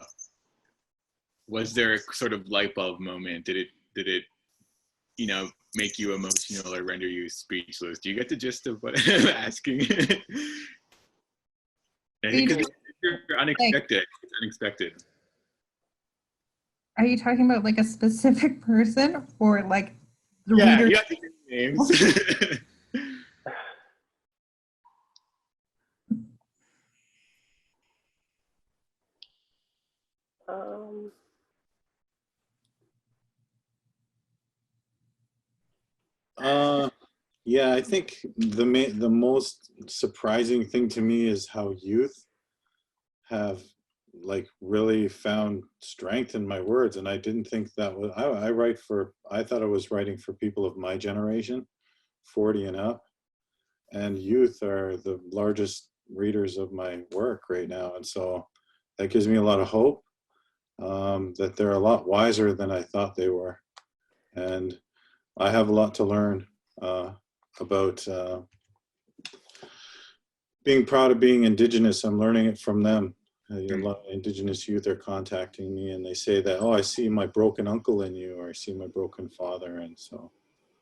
S6: was there a sort of light bulb moment? Did it make you emotional or render you speechless. Do you get the gist of what I'm asking? I think it's unexpected. It's unexpected.
S2: Are you talking about like a specific person or like the
S6: Yeah,
S2: reader?
S6: you have to give names.
S3: Um,
S4: Yeah, I think the most surprising thing to me is how youth have like really found strength in my words, and I didn't think that was. I thought I was writing for people of my generation, 40 and up, and youth are the largest readers of my work right now, and so that gives me a lot of hope that they're a lot wiser than I thought they were, and I have a lot to learn about being proud of being Indigenous. I'm learning it from them. A lot of Indigenous youth are contacting me and they say that, oh, I see my broken uncle in you, or I see my broken father. And so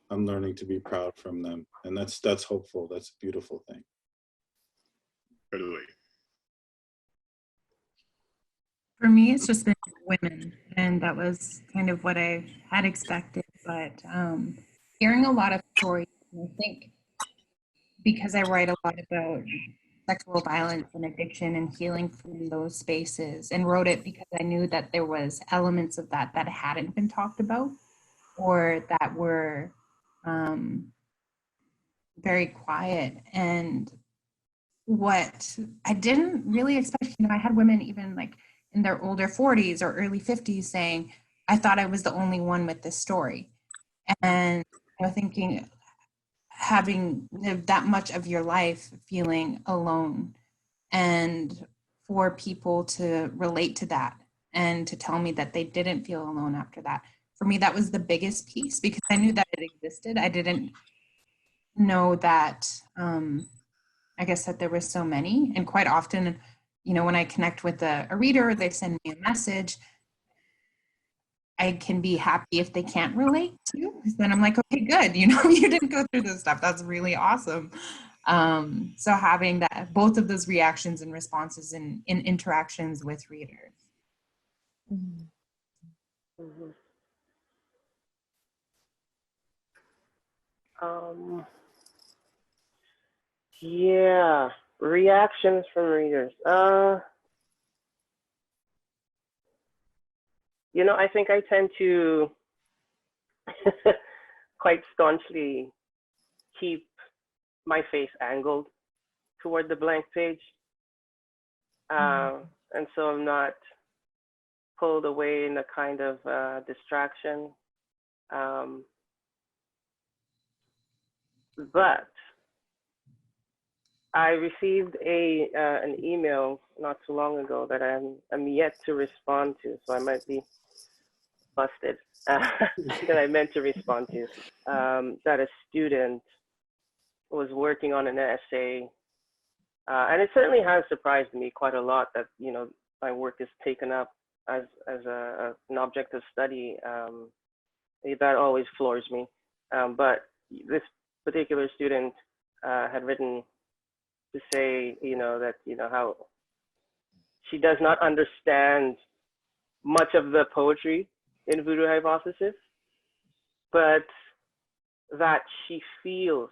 S4: I'm learning to be proud from them. And that's hopeful. That's a beautiful thing.
S6: Totally.
S2: For me, it's just been women, and that was kind of what I had expected. But hearing a lot of stories, I think because I write a lot about sexual violence and addiction and healing from those spaces, and wrote it because I knew that there was elements of that that hadn't been talked about or that were very quiet. And what I didn't really expect, I had women even like in their older 40s or early 50s saying, I thought I was the only one with this story. And thinking, having lived that much of your life feeling alone, and for people to relate to that and to tell me that they didn't feel alone after that. For me, that was the biggest piece because I knew that it existed. I didn't know that, I guess that there was so many. And quite often, when I connect with a reader, they send me a message, I can be happy if they can't relate to. Then I'm like, okay, good. You didn't go through this stuff. That's really awesome. So having that, both of those reactions and responses in interactions with readers.
S5: Mm.
S3: mhm. Yeah, reactions from readers. I think I tend to quite staunchly keep my face angled toward the blank page. And so I'm not pulled away in a kind of distraction. But I received an email not too long ago that I'm yet to respond to, so I might be busted that I meant to respond to. That a student was working on an essay, and it certainly has surprised me quite a lot that my work is taken up as an object of study. That always floors me. But this particular student had written to say, that, how she does not understand much of the poetry in Voodoo Hypothesis, but that she feels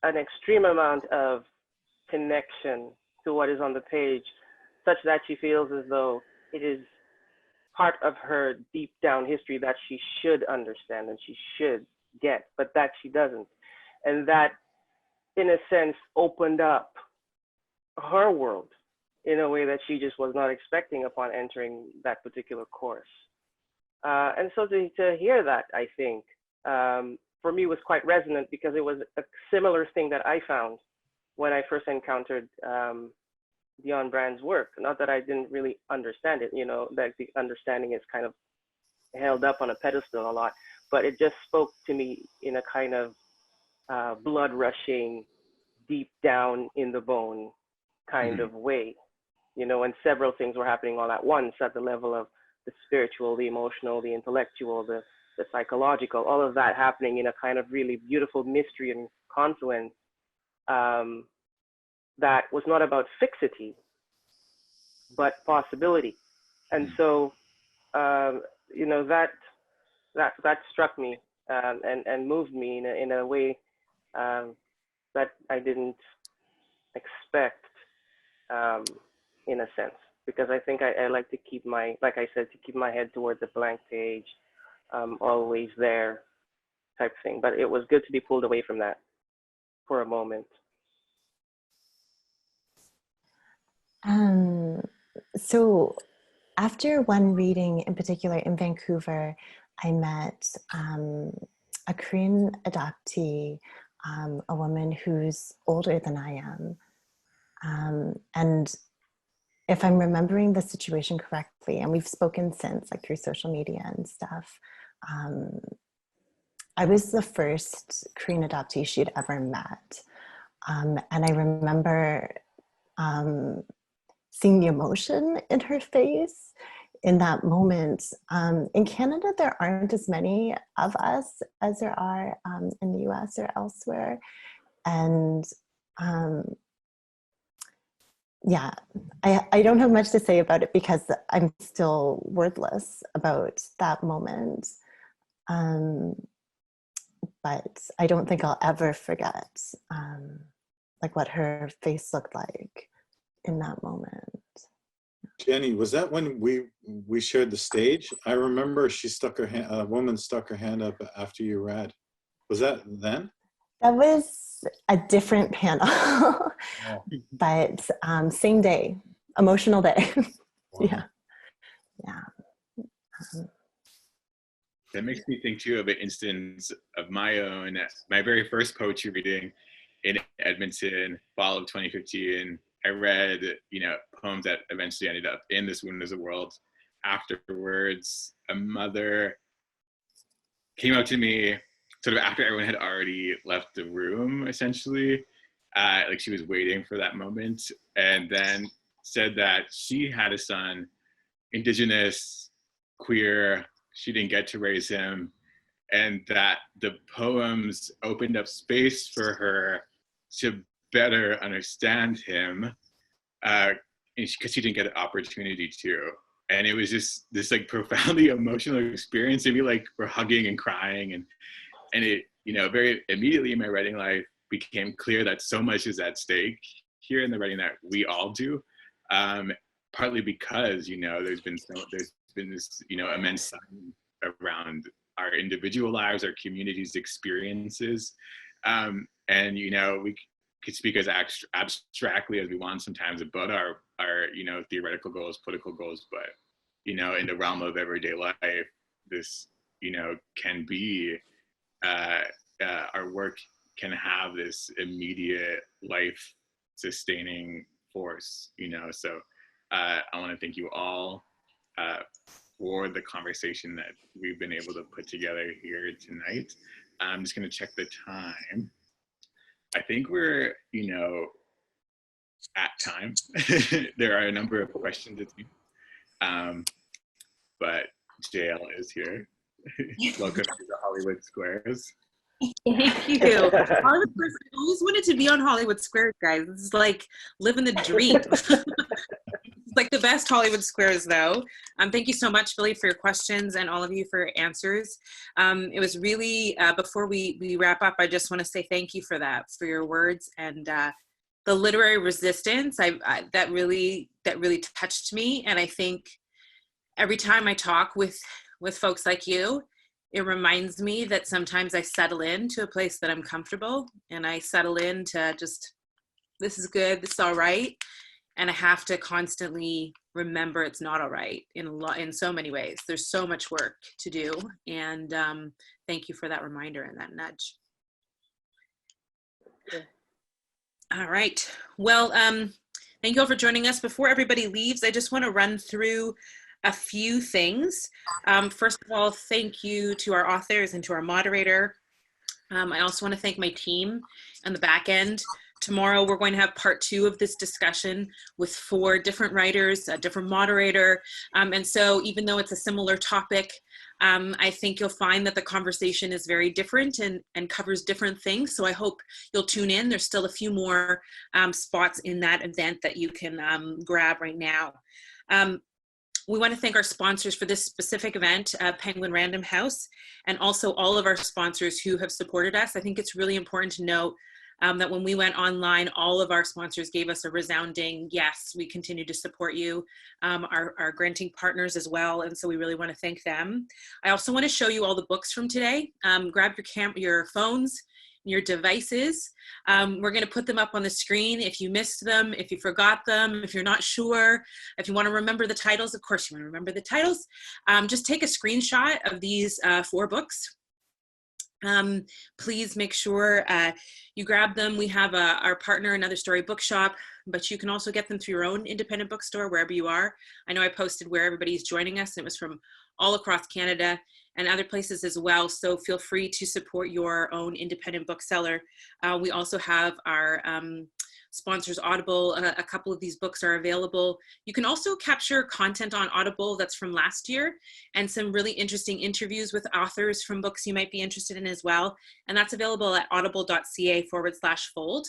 S3: an extreme amount of connection to what is on the page, such that she feels as though it is part of her deep down history that she should understand and she should get, but that she doesn't. And that, in a sense, opened up her world in a way that she just was not expecting upon entering that particular course. And so to hear that, I think, for me was quite resonant because it was a similar thing that I found when I first encountered Dionne Brand's work. Not that I didn't really understand it, that the understanding is kind of held up on a pedestal a lot, but it just spoke to me in a kind of blood rushing, deep down in the bone kind of way, and several things were happening all at once at the level of the spiritual, the emotional, the intellectual, the the psychological, all of that happening in a kind of really beautiful mystery and confluence that was not about fixity, but possibility. And so, you know, that struck me and moved me in a way that I didn't expect, in a sense, because I think I like to keep my, like I said, to keep my head towards a blank page, always there type thing. But it was good to be pulled away from that for a moment.
S5: So after one reading in particular in Vancouver, I met a Korean adoptee, a woman who's older than I am. And if I'm remembering the situation correctly, and we've spoken since, like through social media and stuff, I was the first Korean adoptee she'd ever met. And I remember seeing the emotion in her face in that moment. In Canada, there aren't as many of us as there are in the US or elsewhere. And yeah, I don't have much to say about it because I'm still wordless about that moment. But I don't think I'll ever forget like what her face looked like in that moment.
S4: Jenny, was that when we shared the stage? I remember she stuck her hand, a woman stuck her hand up after you read. Was that then?
S5: That was a different panel, but same day, emotional day.
S4: Wow.
S5: Yeah.
S6: That makes me think too of an instance of my own, my very first poetry reading in Edmonton, fall of 2015. I read, you know, poems that eventually ended up in This Wound is a World. Afterwards, a mother came up to me sort of after everyone had already left the room, essentially, like she was waiting for that moment, and then said that she had a son, Indigenous, queer, she didn't get to raise him, and that the poems opened up space for her to better understand him, because she didn't get an opportunity to. And it was just this like profoundly emotional experience. Maybe like we're hugging and crying, and it, you know, very immediately in my writing life became clear that so much is at stake here in the writing that we all do. Partly because, you know, there's been this, you know, immense silence around our individual lives, our communities' experiences, and you know, we could speak as abstractly as we want sometimes about our you know, theoretical goals, political goals, but you know, in the realm of everyday life, this, you know, can be our work can have this immediate life sustaining force, you know. So I want to thank you all for the conversation that we've been able to put together here tonight. I'm just going to check the time. I think we're, you know, at time. There are a number of questions, but JL is here. Welcome to the Hollywood Squares.
S1: Thank you. Hollywood Squares, I always wanted to be on Hollywood Squares, guys. This is like living the dream. It's like the best Hollywood Squares, though. Thank you so much, Billy, for your questions, and all of you for your answers. It was really, before we wrap up, I just want to say thank you for that, for your words, and the literary resistance. That really touched me, and I think every time I talk with folks like you, it reminds me that sometimes I settle into a place that I'm comfortable, and I settle into just, this is good, this is all right. And I have to constantly remember it's not all right in so many ways. There's so much work to do. And thank you for that reminder and that nudge.
S3: Yeah.
S1: All right. Well, thank you all for joining us. Before everybody leaves, I just want to run through a few things. First of all, thank you to our authors and to our moderator. I also want to thank my team on the back end. Tomorrow, we're going to have part 2 of this discussion with 4 different writers, a different moderator. And so even though it's a similar topic, I think you'll find that the conversation is very different and covers different things. So I hope you'll tune in. There's still a few more spots in that event that you can grab right now. We want to thank our sponsors for this specific event, Penguin Random House, and also all of our sponsors who have supported us. I think it's really important to note that when we went online, all of our sponsors gave us a resounding yes. We continue to support you, our granting partners as well, and so we really want to thank them. I also want to show you all the books from today. Grab your phones, your devices. We're going to put them up on the screen. If you missed them, if you forgot them, if you're not sure, if you want to remember the titles, of course you want to remember the titles, just take a screenshot of these 4 books. Please make sure you grab them. We have our partner, Another Story Bookshop, but you can also get them through your own independent bookstore, wherever you are. I know I posted where everybody's joining us. It was from all across Canada and other places as well. So feel free to support your own independent bookseller. We also have our sponsors Audible. A couple of these books are available. You can also capture content on Audible that's from last year and some really interesting interviews with authors from books you might be interested in as well. And that's available at audible.ca/fold.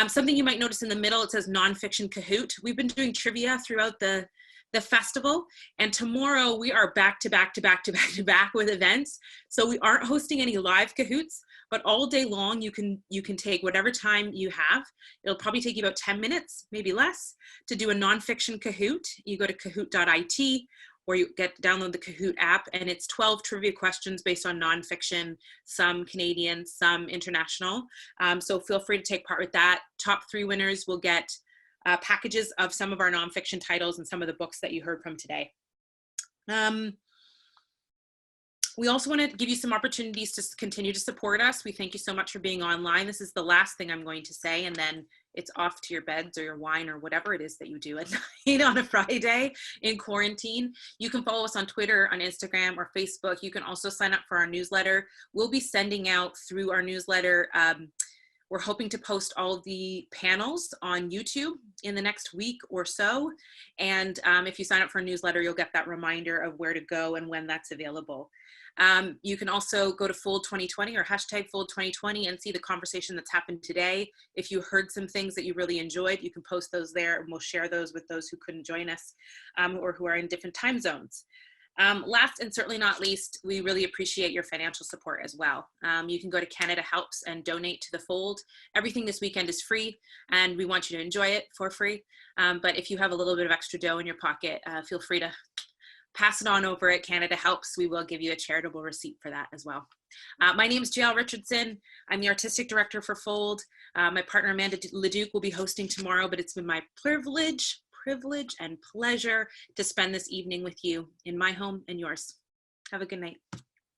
S1: Something you might notice in the middle, it says Nonfiction Kahoot. We've been doing trivia throughout the festival, and tomorrow we are back to back with events. So we aren't hosting any live Kahoots, but all day long you can take whatever time you have. It'll probably take you about 10 minutes, maybe less, to do a nonfiction Kahoot. You go to kahoot.it, or you download the Kahoot app, and it's 12 trivia questions based on nonfiction, some Canadian, some international. So feel free to take part with that. Top 3 winners will get packages of some of our nonfiction titles and some of the books that you heard from today. We also want to give you some opportunities to continue to support us. We thank you so much for being online. This is the last thing I'm going to say, and then it's off to your beds or your wine or whatever it is that you do at night on a Friday in quarantine. You can follow us on Twitter, on Instagram, or Facebook. You can also sign up for our newsletter. We'll be sending out through our newsletter. We're hoping to post all of the panels on YouTube in the next week or so. And if you sign up for a newsletter, you'll get that reminder of where to go and when that's available. You can also go to Fold 2020 or hashtag Fold 2020 and see the conversation that's happened today. If you heard some things that you really enjoyed, you can post those there, and we'll share those with those who couldn't join us or who are in different time zones. Last and certainly not least, we really appreciate your financial support as well. You can go to Canada Helps and donate to the Fold. Everything this weekend is free, and we want you to enjoy it for free. But if you have a little bit of extra dough in your pocket, feel free to pass it on over at Canada Helps. We will give you a charitable receipt for that as well. My name is JL Richardson. I'm the artistic director for Fold. My partner Amanda Leduc will be hosting tomorrow, but it's been my privilege and pleasure to spend this evening with you in my home and yours. Have a good night.